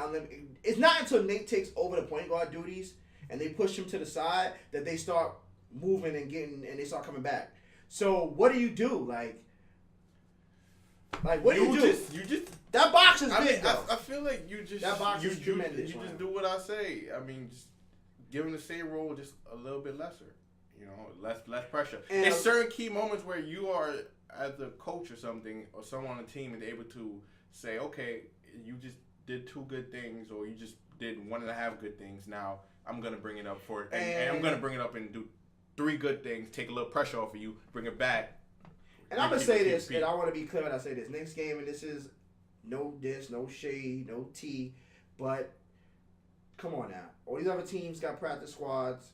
it's not until Nate takes over the point guard duties and they push him to the side that they start moving and they start coming back. So what do you do? Like what do you do? You just that box is big. Mean, I feel like you just that box is tremendous. You just do what I say. I mean, just give him the same role, just a little bit lesser. You know, less pressure. And there's certain key moments where you are as a coach or something or someone on the team and able to say, okay, you just did 2 good things or you just did 1.5 good things. Now I'm gonna bring it up and I'm gonna bring it up and do 3 good things, take a little pressure off of you, bring it back. And I'm going to say this, and I want to be clear when I say this. Next game, and this is no diss, no shade, no tea, but come on now. All these other teams got practice squads.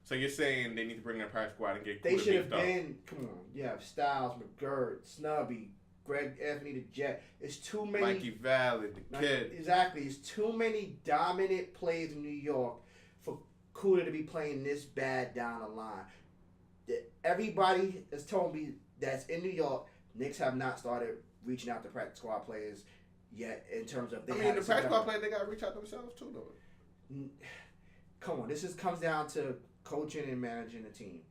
So you're saying they need to bring in a practice squad and get They should have been, come on, you have Styles, McGirt, Snubby, Greg Anthony the Jet. It's too many. Mikey Valley, the kid. Exactly. It's too many dominant plays in New York for Kuda to be playing this bad down the line. Everybody has told me that's in New York, Knicks have not started reaching out to practice squad players yet in terms of... the practice squad players, they got to reach out themselves too, though. Come on, this comes down to coaching and managing the team.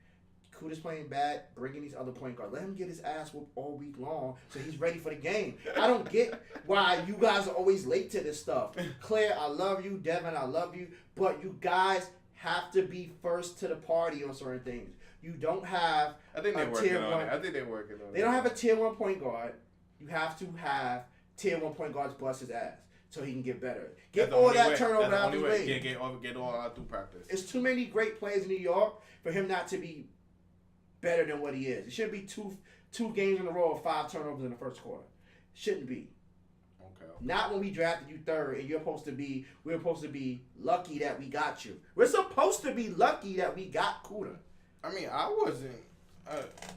Kuda's playing bad, bringing these other point guards. Let him get his ass whooped all week long so he's ready for the game. I don't get why you guys are always late to this stuff. Claire, I love you. Devin, I love you. But you guys have to be first to the party on certain things. You don't have I think they're working on it. I think they're working on it. They don't have a tier 1 point guard. You have to have tier 1 point guards bust his ass so he can get better. Get all that turnover out of the way. Get all out through practice. It's too many great players in New York for him not to be better than what he is. It shouldn't be two games in a row of 5 turnovers in the first quarter. Shouldn't be. Okay. Not when we drafted you 3rd and we're supposed to be lucky that we got you. We're supposed to be lucky that we got Kuda. I mean, I wasn't.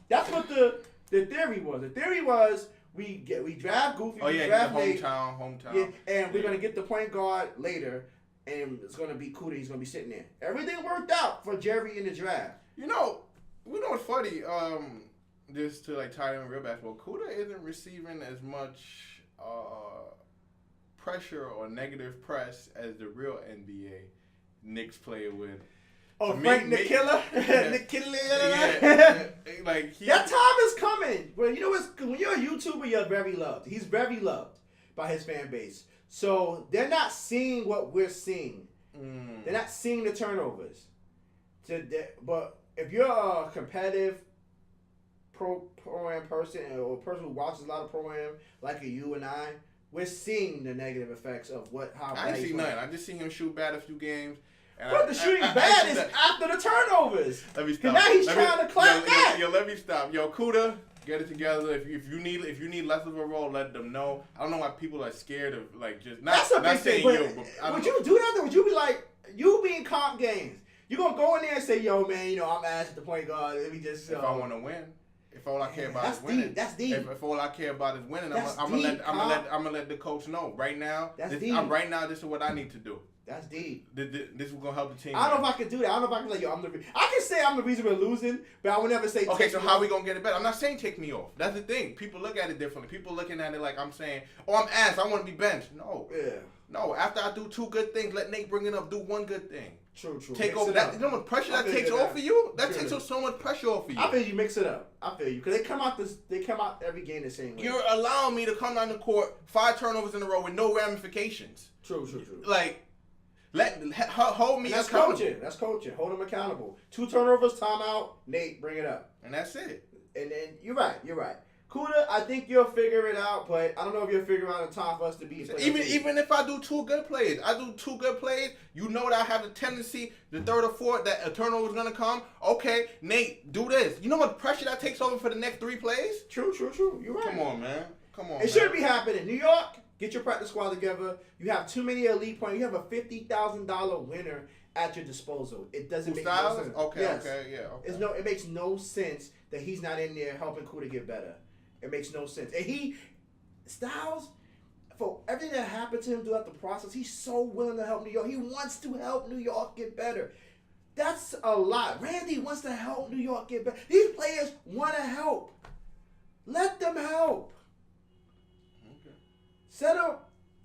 That's what the theory was. The theory was we draft Goofy. Oh yeah, draft hometown. Yeah, and we're gonna get the point guard later, and it's gonna be Kuda. He's gonna be sitting there. Everything worked out for Jerry in the draft. You know what's funny? Just to like tie in real basketball, Kuda isn't receiving as much pressure or negative press as the real NBA Knicks player would. Oh, Frank the Killer? The Killer? Yeah. Like that time is coming. Well, you know when you're a YouTuber, you're very loved. He's very loved by his fan base. So they're not seeing what we're seeing. They're not seeing the turnovers. But if you're a competitive pro-am person or a person who watches a lot of pro-am like you and I, we're seeing the negative effects of how I ain't seen none. I just seen him shoot bad a few games. But the shooting bad is after the turnovers. Let me stop. Now he's trying to clap back. Yo, let me stop. Yo, Kuda, get it together. If you need less of a role, let them know. I don't know why people are scared of just not. That's a big saying thing. you. But would you do that? Or would you be like you be in comp games? You gonna go in there and say, "Yo, man, I'm ass at the point guard. Let me just." If I want to win. If all I care about is winning, that's deep. If all I care about is winning, I'm gonna let the coach know right now. That's deep. Right now, this is what I need to do. That's deep. This is gonna help the team. I don't know if I can do that. I don't know if I can like, yo, I can say I'm the reason we're losing, but I would never say. Okay, so how we gonna get it better? I'm not saying take me off. That's the thing. People look at it differently. People looking at it like I'm saying, oh, I'm ass. I want to be benched. No. Yeah. No. After I do 2 good things, let Nate bring it up. Do 1 good thing. True. Take Mix over it that. up. You know how much pressure that takes feel you off of you? That True. takes so much pressure off of you. I feel you mix it up. I feel you because they come out every game the same way. You're allowing me to come down the court 5 turnovers in a row with no ramifications. True. Like, hold me That's accountable. coaching. That's coaching. Hold them accountable. 2 turnovers, timeout. Nate, bring it up. And that's it. And then you're right. Kuda, I think you'll figure it out, but I don't know if you'll figure out a time for us to beat. Even if I do 2 good plays, you know that I have the tendency, the 3rd or 4th, that a turnover is gonna come. Okay, Nate, do this. You know what pressure that takes over for the next 3 plays? True. You're right. Come on, man. It shouldn't be happening. New York, get your practice squad together. You have too many elite points. You have a $50,000 winner at your disposal. It doesn't make no sense. Okay. It makes no sense that he's not in there helping Kuda get better. It makes no sense. And Styles, for everything that happened to him throughout the process, he's so willing to help New York. He wants to help New York get better. That's a lot. Randy wants to help New York get better. These players want to help. Let them help. Okay. Instead of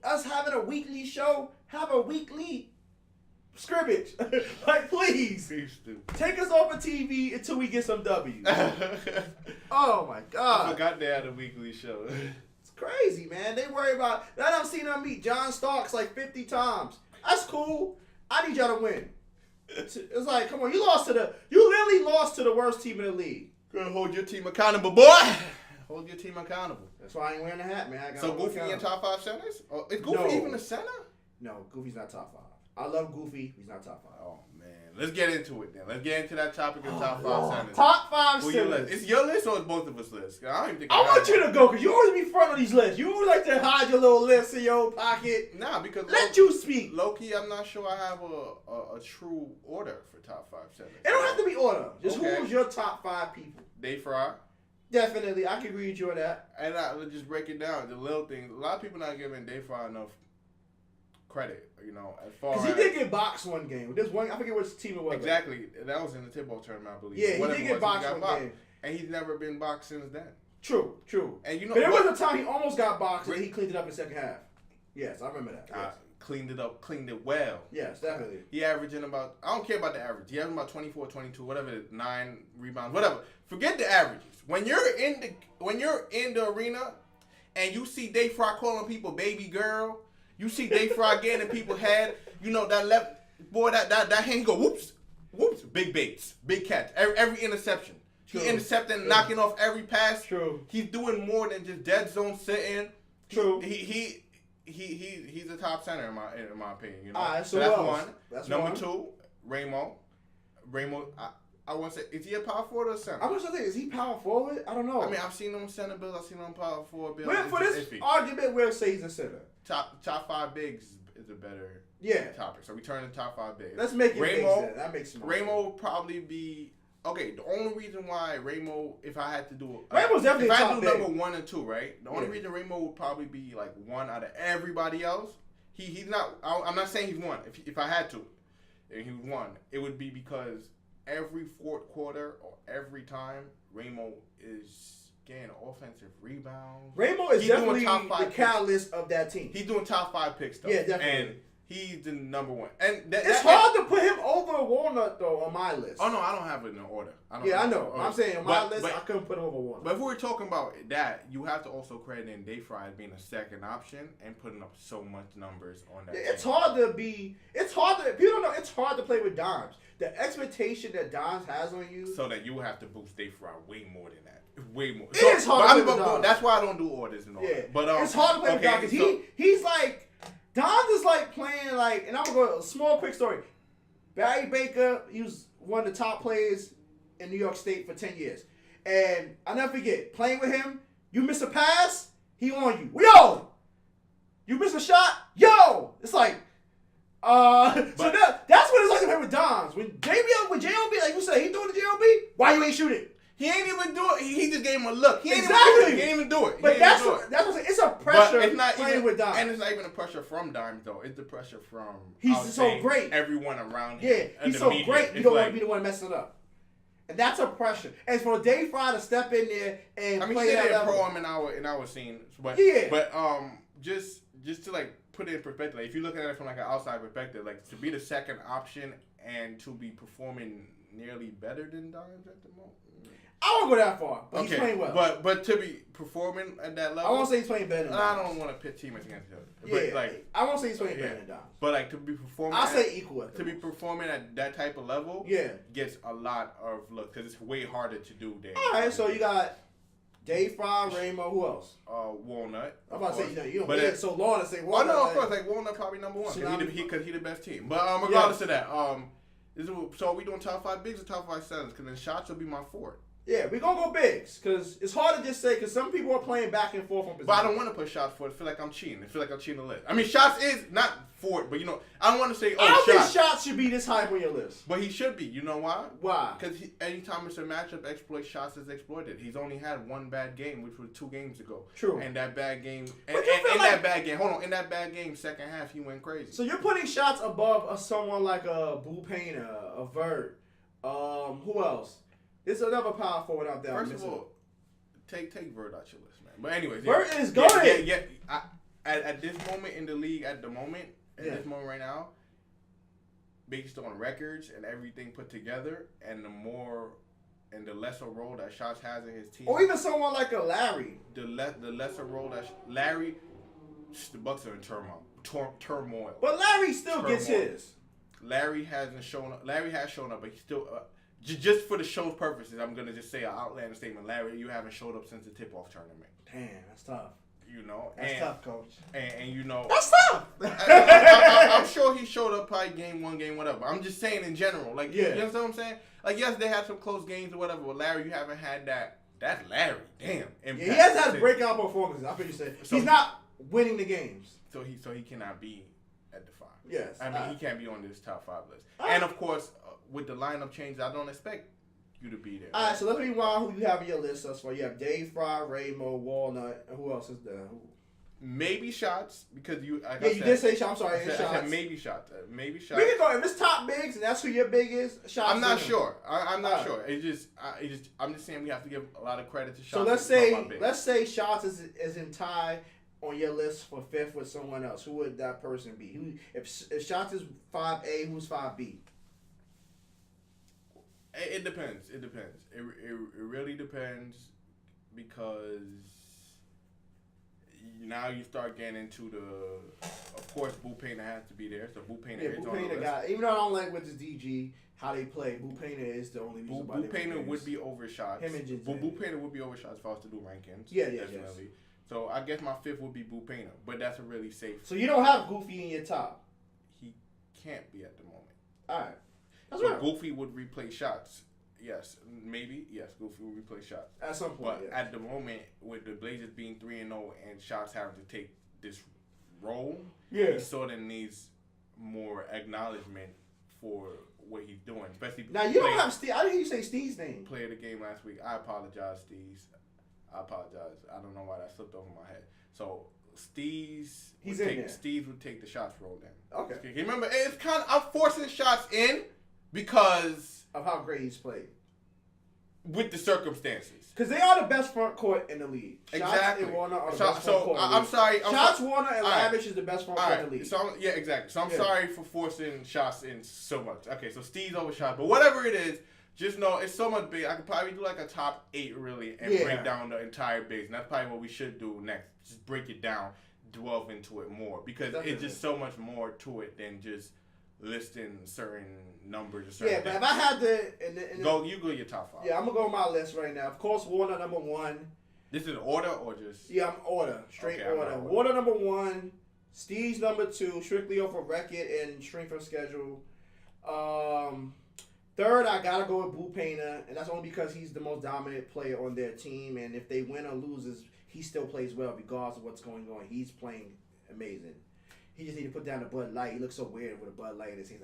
us having a weekly show, have a weekly scrimmage. Like, please. Take us off of TV until we get some W's. Oh, my God. I forgot they had a weekly show. It's crazy, man. They worry about that. I've seen them meet John Starks like 50 times. That's cool. I need y'all to win. It's like, come on. You literally lost to the worst team in the league. Gonna hold your team accountable, boy. Hold your team accountable. That's why I ain't wearing the hat, man. So Goofy in top 5 centers? Is Goofy even a center? No, Goofy's not top 5. I love Goofy. He's not top 5. Oh, man. Let's get into it then. Let's get into that topic of top 5 centers. Top 5 centers. It's your list or it's both of us' lists? I don't even think I want you to go because you always be front of these lists. You always like to hide your little list in your pocket. Nah, because let you speak. Low-key, I'm not sure I have a true order for top 5 centers. It don't have to be order. Just who's your top 5 people? Dave Fry. Definitely. I can agree with you on that. And let's just break it down. The little things. A lot of people not giving Dave Fry enough credit, as far as... Because he did get boxed one game. There's one, I forget which team it was. Exactly. That was in the tip-ball tournament, I believe. Yeah, he did get boxed one game. And he's never been boxed since then. True. And but there was a time he almost got boxed and he cleaned it up in the second half. Yes, I remember that. Yes. Cleaned it up, cleaned it well. Yes, definitely. He averaging about, I don't care about the average. He averaging about 24, 22, whatever, 9 rebounds, whatever. Forget the averages. When you're in the arena and you see Dave Fry calling people baby girl, you see Dave Fry getting in people's head, that left boy, that hand go whoops, big baits, big catch, every interception. True. He intercepting, knocking off every pass. True. He's doing more than just dead zone sitting. True. He's a top center in my opinion. All right, so that's one. That's Number one. 2, Ramo, I want to say, is he a power forward or center? I'm just saying, is he power forward? I don't know. I mean, I've seen him center bills. I've seen him power forward bills. For this argument, we'll say he's a center. Top 5 bigs is a better topic. So we turn to top 5 bigs. Let's make it Ramo. bigs then. That makes sense. Ramo will probably be okay. The only reason why Ramo, if I had to do, Ramo's definitely if I top do big. number 1 and 2, right? The only reason Ramo would probably be like 1 out of everybody else. He's not. I'm not saying he's 1. If I had to, and he was 1, it would be because every 4th quarter or every time Ramo is getting offensive rebounds. Ramo is definitely the catalyst of that team. He's doing top 5 picks though. Yeah, definitely. And he's the number 1. And it's hard to put him over Walnut though on my list. Oh no, I don't have it in order. I know. I'm saying on my list, I couldn't put him over Walnut. But if we were talking about that, you have to also credit in Dave Fry as being a second option and putting up so much numbers on that. It's hard to be. It's hard to. If you don't know, it's hard to play with Dimes. The expectation that Dimes has on you. So that you have to boost Dave Fry way more than that. Way more. It is hard to play with Dimes. That's why I don't do orders and all that. But it's hard to play with Dimes because he's like Dimes is like playing like, and I'm gonna go a small quick story. Barry Baker, he was one of the top players in New York State for 10 years. And I'll never forget, playing with him, you miss a pass, he on you. Yo! You miss a shot, yo! It's like, so that's what it's like to play with Dimes. When JLB, like you say, he doing the JLB, why you ain't shooting? He ain't even do it. He just gave him a look. He ain't even do it. But that's what I'm saying. It's a pressure it's not playing even, with Dimes. And it's not even a pressure from Dimes, though. It's the pressure from he's so great. Everyone around him. Yeah, he's so great. You don't want to be the one messing it up. And that's a pressure. And for Day Fry to step in there and play that level. Pro him in our scene. But, just to like put it in perspective, like, if you're looking at it from like an outside perspective, like to be the second option and to be performing nearly better than Dimes at the moment. I won't go that far, but he's playing well. But to be performing at that level, I won't say he's playing better than Dimes. I don't want to pit teammates against each other. Yeah, but like, I won't say he's playing better than Dimes. But like to be performing, I'll say equal. To be performing at that type of level, gets a lot of look because it's way harder to do there. All right, so you got Day Fry, Rainbow, who else? Walnut. I'm about to say, you don't wait so long to say Walnut. Oh no, of course, like Walnut probably number one because he the best team. But regardless of that, so we doing top 5 bigs or top 5 sevens? Because then shots will be my fourth. Yeah, we're going to go bigs because it's hard to just say because some people are playing back and forth on position. But I don't want to put shots for it. I feel like I'm cheating. I feel like I'm cheating the list. I mean, shots is not for it, but I don't want to say, I don't think shots should be this high on your list. But he should be. You know why? Why? Because anytime it's a matchup, exploit shots is exploited. He's only had one bad game, which was 2 games ago. True. And that bad game, in that bad game, second half, he went crazy. So you're putting shots above someone like a Boo Painter, a Vert, who else? There's another power forward out there. First of all, take Vert out your list, man. But anyways, Vert is going. Yeah. At this moment in the league, this moment right now, based on records and everything put together, and the lesser role that Shots has in his team, or even someone like a Larry, the lesser role that Larry, the Bucks are in turmoil. But Larry still gets his. Larry has shown up, but he's still. Just for the show's purposes, I'm gonna just say an outlandish statement. Larry, you haven't showed up since the tip-off tournament. Damn, that's tough. That's tough, coach. And that's tough. I'm sure he showed up probably game 1, game whatever. I'm just saying in general, like you understand what I'm saying? Like yes, they had some close games or whatever, but Larry, you haven't had that. That's Larry. Damn. He has had breakout performances. I think you said he's not winning the games. So he cannot be at the 5. Yes. I mean, he can't be on this top 5 list. And of course, with the lineup change, I don't expect you to be there. All right, so let's rewind who you have in your list thus far. You have Dave Fry, Rainbow, Walnut, and who else is there? Maybe Shots because you. You did say Shots. I'm sorry, I said maybe Shots. Maybe Shots. We can go if it's top bigs and that's who your big is. Shots. I'm not sure. I'm not sure. I'm just saying we have to give a lot of credit to Shots. So let's say Shots is in tie on your list for 5th with someone else. Who would that person be? If Shots is 5A, who's 5B? It depends. It really depends because now you start getting into of course, Boo Painter has to be there. So Boo Painter is on the list. Even though I don't like with this DG how they play, Boo Painter is the only reason why Boo Painter would be over Shots. Him and Jinx. Boo Painter would be over Shots if I was to do rankings. Yeah, definitely. Yes. So I guess my 5th would be Boo Painter, but that's a really safe. So you don't have Goofy in your top. He can't be at the moment. All right. That's so right. Goofy would replace Shots. Yes, maybe. Yes, Goofy would replace Shots. At some point, but at the moment, with the Blazers being 3-0 and Shots having to take this role, he sort of needs more acknowledgement for what he's doing. Especially now, you don't have Steve. I didn't hear you say Steve's name. Player of the game last week. I apologize, Steve. I apologize. I don't know why that slipped over my head. So Steve would take the Shots role then. Okay. Remember, it's kind of I'm forcing Shots in because of how great he's played with the circumstances. Because they are the best front court in the league. Exactly. Shots and Warner are the best front court. I'm sorry. Shots, Warner, and Lavish is the best front court in the league. So exactly. So I'm sorry for forcing Shots in so much. Okay, so Steve's over Shots, but whatever it is. Just know it's so much big. I could probably do like a top 8 really and break down the entire base. And that's probably what we should do next. Just break it down, delve into it more. Because it's just so much more to it than just listing certain numbers or certain but if I had to... go your top 5. Yeah, I'm going to go on my list right now. Of course, Warner number 1. This is order or just... Yeah, I'm order. Straight order. Warner number 1. Steve's number 2. Strictly off of record and strength of schedule. 3rd, I gotta go with Boo Painter, and that's only because he's the most dominant player on their team. And if they win or loses, he still plays well regardless of what's going on. He's playing amazing. He just need to put down the Bud Light. He looks so weird with a Bud Light in his hand.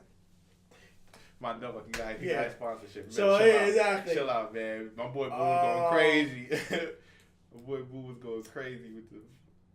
My dog, he got sponsorship. Man, So chill yeah, out. exactly. Chill out, man. My boy Boo was going crazy. My boy Boo was going crazy with the.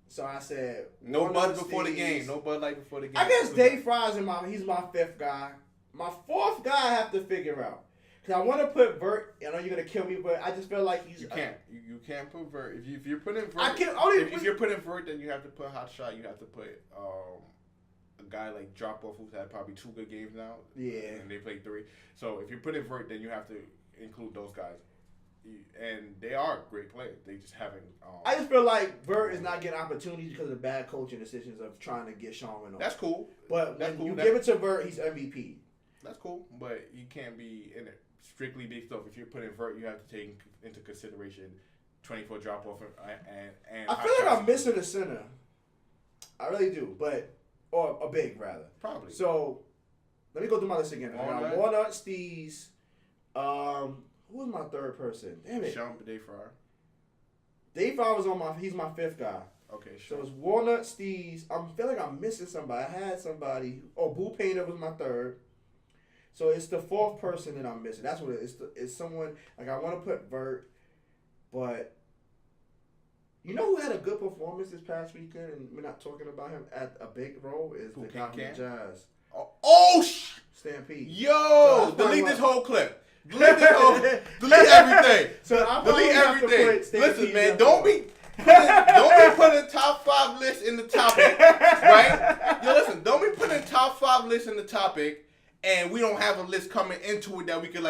So I said, No Bud before the game. No Bud Light before the game. I guess Dave Fry's he's my fifth guy. My fourth guy I have to figure out. Because I want to put Vert. I know you're going to kill me, but I just feel like he's... You can't. You can't put Vert. If you're putting Vert... I can't... If you're putting Vert, then you have to put Hot Shot. You have to put a guy like Drop Off who's had probably 2 good games now. Yeah. And they played 3. So if you're putting Vert, then you have to include those guys. And they are great players. They just haven't. I just feel like Vert is not getting opportunities because of bad coaching decisions of trying to get Sean Reynolds. That's cool. But That's when cool. you give it to Vert, he's MVP. That's cool, but you can't be in it strictly based off. If you're putting Vert, you have to take into consideration 24 drop off and. I feel like I'm missing a center. I really do, or a big rather. Probably. So let me go through my list again. I got Walnut, Steez. Who was my third person? Damn it. Sean Dave Fryer. Dave Fryer was he's my fifth guy. Okay, sure. So it's Walnut, Steez. I feel like I'm missing somebody. I had somebody. Oh, Boo Painter was my third. So it's the fourth person that I'm missing. That's what it is. It's someone, like I want to put Vert, but you know who had a good performance this past weekend, and we're not talking about him at a big role, is the guy from the Jazz. Stampede. Yo, So delete this whole clip. Delete everything. So I delete everything. Listen, man, don't be putting top 5 lists in the topic, right? Yo, listen, don't be putting top 5 lists in the topic, and we don't have a list coming into it that we could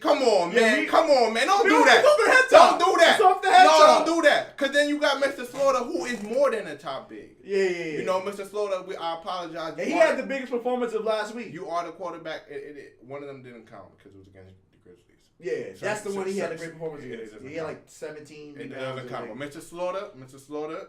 come on, man. Don't do that. Don't do that. Don't do that. Because then you got Mr. Slaughter, who is more than a top big. Yeah. You know, Mr. Slaughter, I apologize. And he had the biggest performance of last week. You are the quarterback. One of them didn't count because it was against the Grizzlies. Yeah, that's the one he had a great performance against. He had like 17. It doesn't count. Mr. Slaughter,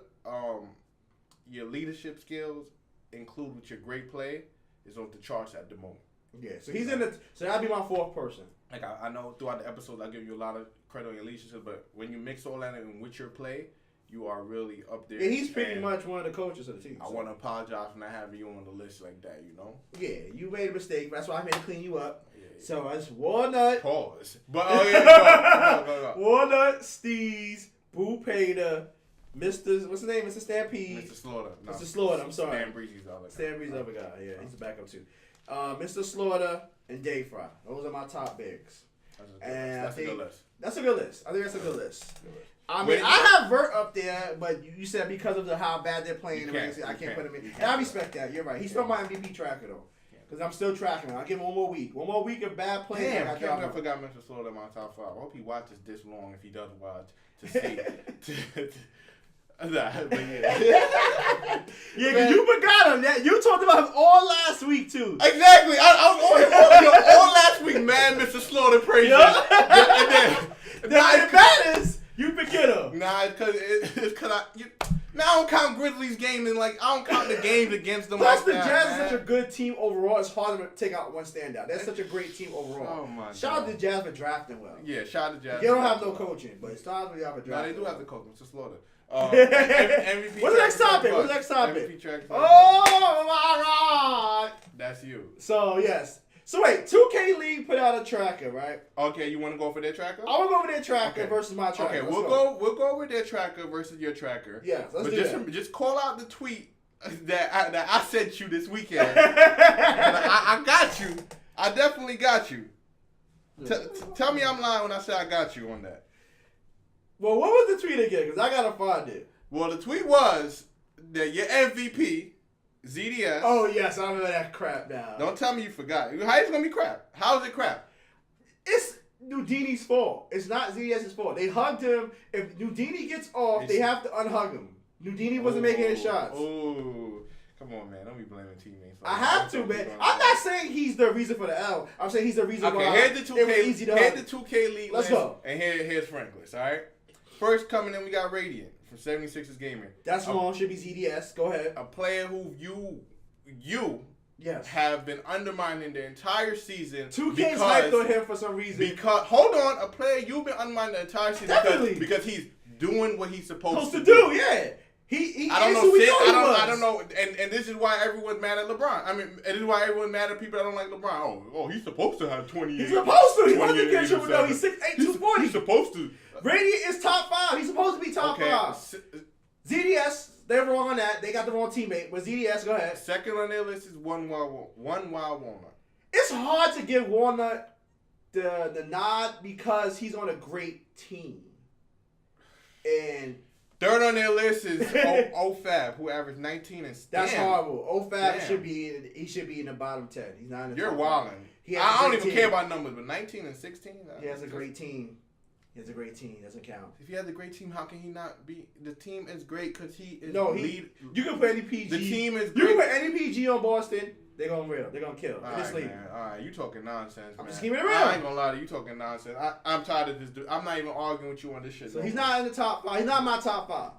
your leadership skills, include with your great play, is off the charts at the moment. Yeah, so he's in the. So that'd be my fourth person. Like I know throughout the episodes I give you a lot of credit on your leadership, but when you mix all that in with your play, you are really up there. Yeah, he's pretty much one of the coaches of the team. I want to apologize for not having you on the list like that. You know. Yeah, you made a mistake. That's why I made to clean you up. Yeah. So it's Walnut. Pause. But go. Walnut, Steez, Boo Pater, what's his name? Mr. Stampede. Mr. Slaughter. No. Mr. Slaughter. I'm sorry. Stan Breezy's the other guy. Stan Breezy's the other guy. Yeah, he's the backup too. Mr. Slaughter and Dave Fry. Those are my top bigs. That's a good list. That's a good list. I think that's a good list. I mean, I have Vert up there, but you said because of how bad they're playing, I can't put him in. And I respect that. You're right. He's still my MVP tracker though, because I'm still tracking him. I'll give him one more week. One more week of bad play. Damn, I forgot Mr. Slaughter in my top 5. I hope he watches this long if he does watch to see. But yeah. Yeah, because you forgot him. You talked about him all last week too. Exactly. I was all last week, man. Mr. Slaughter praised him. Now it matters. You forget him. Nah, it's because I don't count Grizzlies game and I don't count the games against them. Plus, the Jazz is such a good team overall. It's hard to take out one standout. They're such a great team overall. Oh my God. Shout out to Jazz for drafting well. Yeah, shout out to Jazz. They don't have no coaching, but it's time we have a draft. No, they do have the coach, Mr. Slaughter. MVP. What's the next topic? MVP track. Oh my God! That's you. So yes. So wait, 2KLeague put out a tracker, right? Okay, you want to go for their tracker? I want to go over their tracker versus my tracker. Okay, we'll go over their tracker versus your tracker. Yeah, let's do that. Just call out the tweet that I sent you this weekend. I got you. I definitely got you. Tell me I'm lying when I say I got you on that. Well, what was the tweet again? Because I gotta find it. Well, the tweet was that your MVP, ZDS. Oh yes, I remember that crap now. Don't tell me you forgot. How is it gonna be crap? How is it crap? It's Nudini's fault. It's not ZDS's fault. They hugged him. If Nudini gets off, they have to unhug him. Nudini wasn't making his shots. Oh, come on, man. Don't be blaming teammates. I have to, man. I'm not saying he's the reason for the L. I'm saying he's the reason why here's the 2K, it was easy to hug. Here's the 2K League Let's list, go. And here's Frank's list, all right? First coming in, we got Radiant from 76ers Gaming. That's wrong. Should be ZDS. Go ahead. A player who you yes have been undermining the entire season. 2K's hyped on him for some reason. Hold on, a player you've been undermining the entire season Definitely. because he's doing what he's supposed to do. Yeah. He I don't is know. who we Fit, thought he was. I don't know. And this is why everyone's mad at LeBron. I mean, this is why everyone's mad at people that don't like LeBron. Oh, he's supposed to have 28. He's supposed to. He 28 wasn't get triple double. He's 6'8", 240. He's supposed to. Radiant is top 5. He's supposed to be top 5. ZDS, they're wrong on that. They got the wrong teammate. But ZDS, go ahead. Second on their list is one wild Walnut. It's hard to give Walnut the nod because he's on a great team. And third on their list is OFAB, who averaged 19 and that's horrible. OFAB Damn. should be in the bottom 10. He's not in the You're top wilding. 10. I don't even care about numbers, but 19 and 16. He has a great team. He has a great team. Doesn't count. If he has a great team, how can he not be? The team is great because he is lead. You can put any PG. The team is You great. can put any PG on Boston. They're gonna real. They're gonna kill. All In this right, league. man. All right, you talking nonsense, I'm man. just keeping it real. I ain't gonna lie to you, talking nonsense. I'm tired of this dude. I'm not even arguing with you on this shit. So he's not in the top 5. He's not my top 5.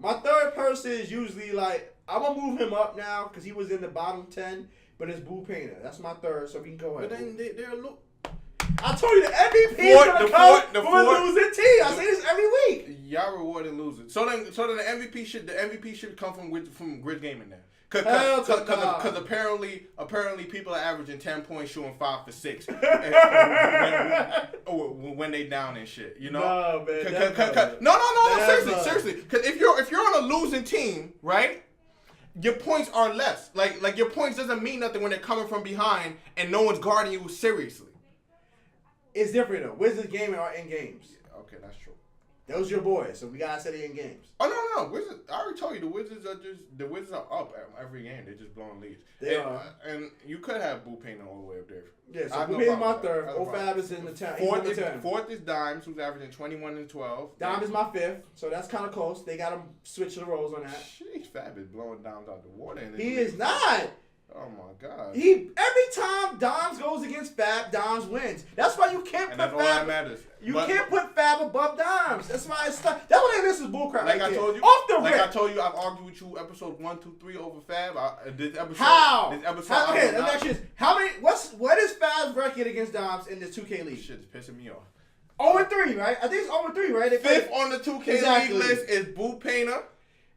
My third person is usually like, I'm going to move him up now because he was in the bottom 10, but it's Boo Painter. That's my third, so we can go ahead. But then they're look. I told you the MVP is going to come the for a losing team. I say this every week. Y'all rewarding losers. So then the MVP should come from Grid Gaming then. Hell to Because apparently people are averaging 10 points, shooting 5 for 6 when they down and shit. You know? No, man. No. Seriously. Because if you're on a losing team, right? Your points are less. Like your points doesn't mean nothing when they're coming from behind and no one's guarding you seriously. It's different though. Wizards gaming are in games. Yeah, okay, that's true. Those are your boys, so we gotta say they in games. Oh no. Wizards. I already told you the Wizards are up every game. They're just blowing leads. They are. And you could have Boo Painter all the way up there. Yeah, so Boo Painter my third. OFAB is in the 10. Fourth is Dimes, who's averaging 21 and 12. Dime is my 5th, so that's kind of close. They got him switch the roles on that. Sheesh, Fab is blowing Dimes out the water. He is not. Oh my God. Every time Dimes goes against Fab, Dimes wins. That's why you can't And put that's all that Fab. matters. You can't put Fab above Dimes. That's why it's stuck. That's why this is bullcrap. Like right I told you, off the like rip. I told you, I've argued with you episode 1, 2, 3 over Fab. This episode. How? This episode. Okay, let me ask you this: how many? What is Fab's record against Dimes in the 2K League? Shit is pissing me off. 0-3, right? I think it's 0-3, right? They Fifth on the 2K Exactly. League list is Boo Painter.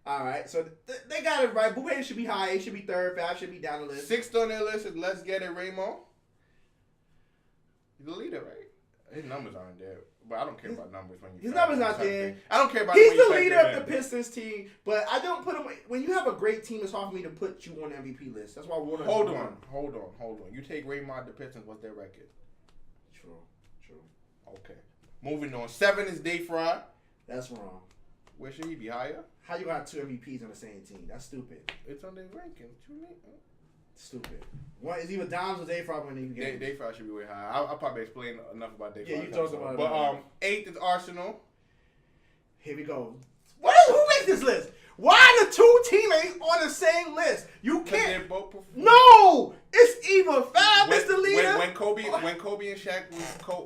All right, so they got it right. Boo Painter should be high. He should be third. Fab should be down the list. Sixth on their list is Let's Get It Ramo. He's the leader, right? His numbers aren't there, but I don't care about numbers when you. His numbers not there. I don't care about. He's when you the factor leader it of the in. Pistons team, but I don't put him. When you have a great team, it's hard for me to put you on the MVP list. That's why Warner. Hold on. You take Raymond the Pistons. What's their record? True. Okay. Moving on. 7 is Day Fry. That's wrong. Where should he be higher? How you got 2 MVPs on the same team? That's stupid. It's on their ranking. What you mean? Stupid. One is either Dimes or Day Fry when you get. Day Fry should be way higher. I'll probably explain enough about Day Fry. Yeah, you talked about it. But 8th is Arsenal. Here we go. Who makes this list? Why are the 2 teammates on the same list? You can't. They're both performing. No, it's either Fab is the leader. When Kobe and Shaq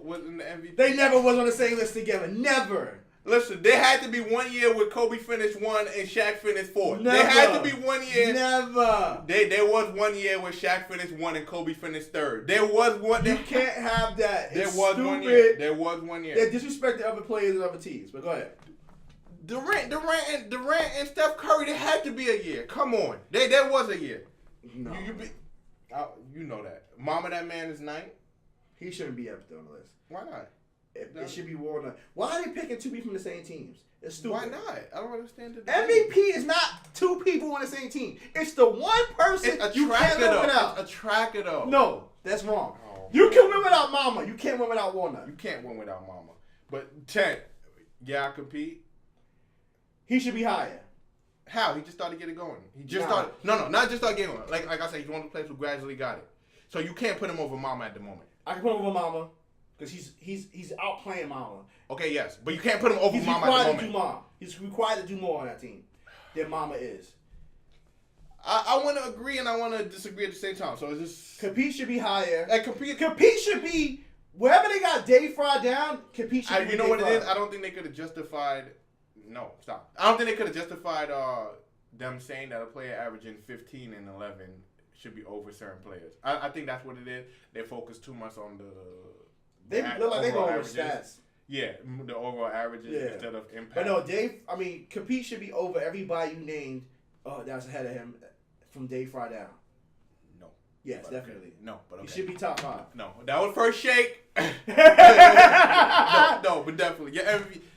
was in the MVP. They never was on the same list together. Never. Listen, there had to be 1 year where Kobe finished 1 and Shaq finished 4. Never. There had to be 1 year. Never. There was 1 year where Shaq finished 1 and Kobe finished 3rd. There was one. You can't have that. There It's was stupid. 1 year. There was 1 year. They disrespect the other players and other teams. But go ahead. Durant and Steph Curry, there had to be a year. Come on. There was a year. No. You know that. Mama, that man is 9th. He shouldn't be up there on the list. Why not? It should be Warner. Why are they picking 2 people from the same teams? It's stupid. Why not? I don't understand the MVP is not 2 people on the same team. It's the one person It's a you can't tracker win without. though. It's a tracker though. No, that's wrong. Oh, You can win without Mama. You can't win without Warner. You can't win without Mama. But 10, yeah, I compete. He should be higher. How? He just started getting going. He just Nah. started. No, not just started getting going. Like I said, he's one of the players who gradually got it. So you can't put him over Mama at the moment. I can put him over Mama because he's outplaying Mama. Okay, yes, but you can't put him over He's Mama at the required to moment. do more. He's required to do more on that team than Mama is. I want to agree and I want to disagree at the same time. So it's just Compete should be higher. like compete. Compete should be wherever they got Day Fry down. Compete should be. You know Day what Fry. it is? I don't think they could have justified. No, stop. I don't think they could have justified them saying that a player averaging 15 and 11 should be over certain players. I think that's what it is. They focus too much on They look like they go over averages. stats. Yeah, the overall averages instead of impact. But no, Compete should be over everybody you named that's ahead of him from day 5 down. No. Yes, but definitely. No, but okay. He should be top 5. No, that was first shake. no, but definitely.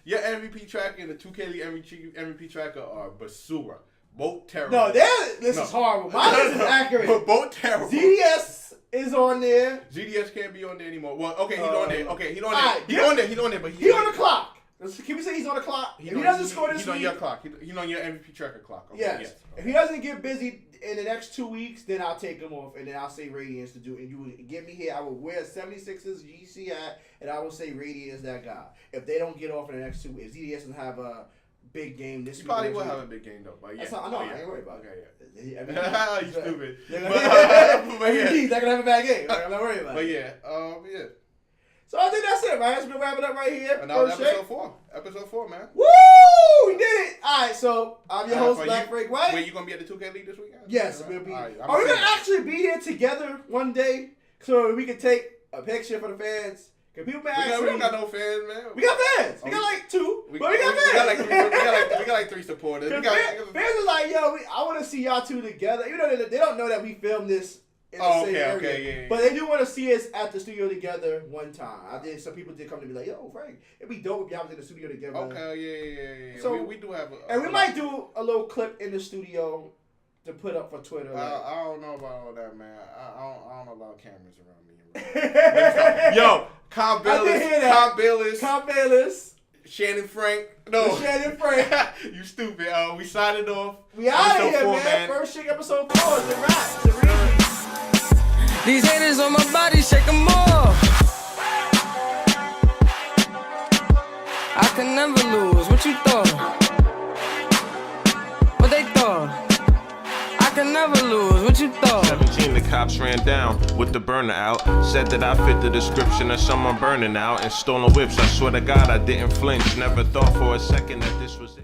Your MVP tracker and the 2KLeague MVP tracker are basura. Both terrible. No, this is horrible. Mine is accurate. But both terrible. ZDS is on there. ZDS can't be on there anymore. Well, okay, he's on there. Okay, he's on there. Right, He's on there. He's on there. But he's on the clock. Can we say he's on the clock? If he doesn't score this week, he's on your clock. He's on your MVP tracker clock. Okay, yes. Okay. If he doesn't get busy in the next 2 weeks, then I'll take him off, and then I'll say Radiance to do it. And you get me here, I will wear 76ers GC hat, and I will say Radiance is that guy. If they don't get off in the next 2 weeks, if ZDS doesn't have a big game this week. He probably will have a big game, though. But yeah. That's not, I ain't worried about it. Okay, yeah. You stupid. He's But not going to have a bad game. I'm not worried about it. But yeah, yeah. So I think that's it, man. We're going to wrap it up right here. And now episode 4. Episode 4, man. Woo! We did it! Alright, so I'm your host, Black Break White. Wait, you going to be at the 2KLeague this weekend? Yes, we'll be. Right, Are we going to actually be here together one day so we can take a picture for the fans? Because people been asking. We don't got no fans, man. We got fans. We got like 2, but we got fans. We got like 3 supporters. Fans are like, yo, I want to see y'all 2 together. Even though they don't know that we filmed this in the same area. Yeah. But they do want to see us at the studio together one time. Some people did come to me like, yo, Frank, it'd be dope if y'all was in the studio together. Okay, yeah. So we do have and we might do a little clip in the studio to put up for Twitter. I don't know about all that, man. I don't know about cameras around me. Yo, Con Bayless, Shannon Frank. No, Shannon Frank. You stupid. We signing off. We out of here, man. First Shake episode 4 is the wrap. It's a repeat. These haters on my body, shake them off. I can never lose. What you thought? What they thought? I can never lose. What you thought? 17, the cops ran down with the burner out. Said that I fit the description of someone burning out and stolen whips. I swear to God I didn't flinch. Never thought for a second that this was it.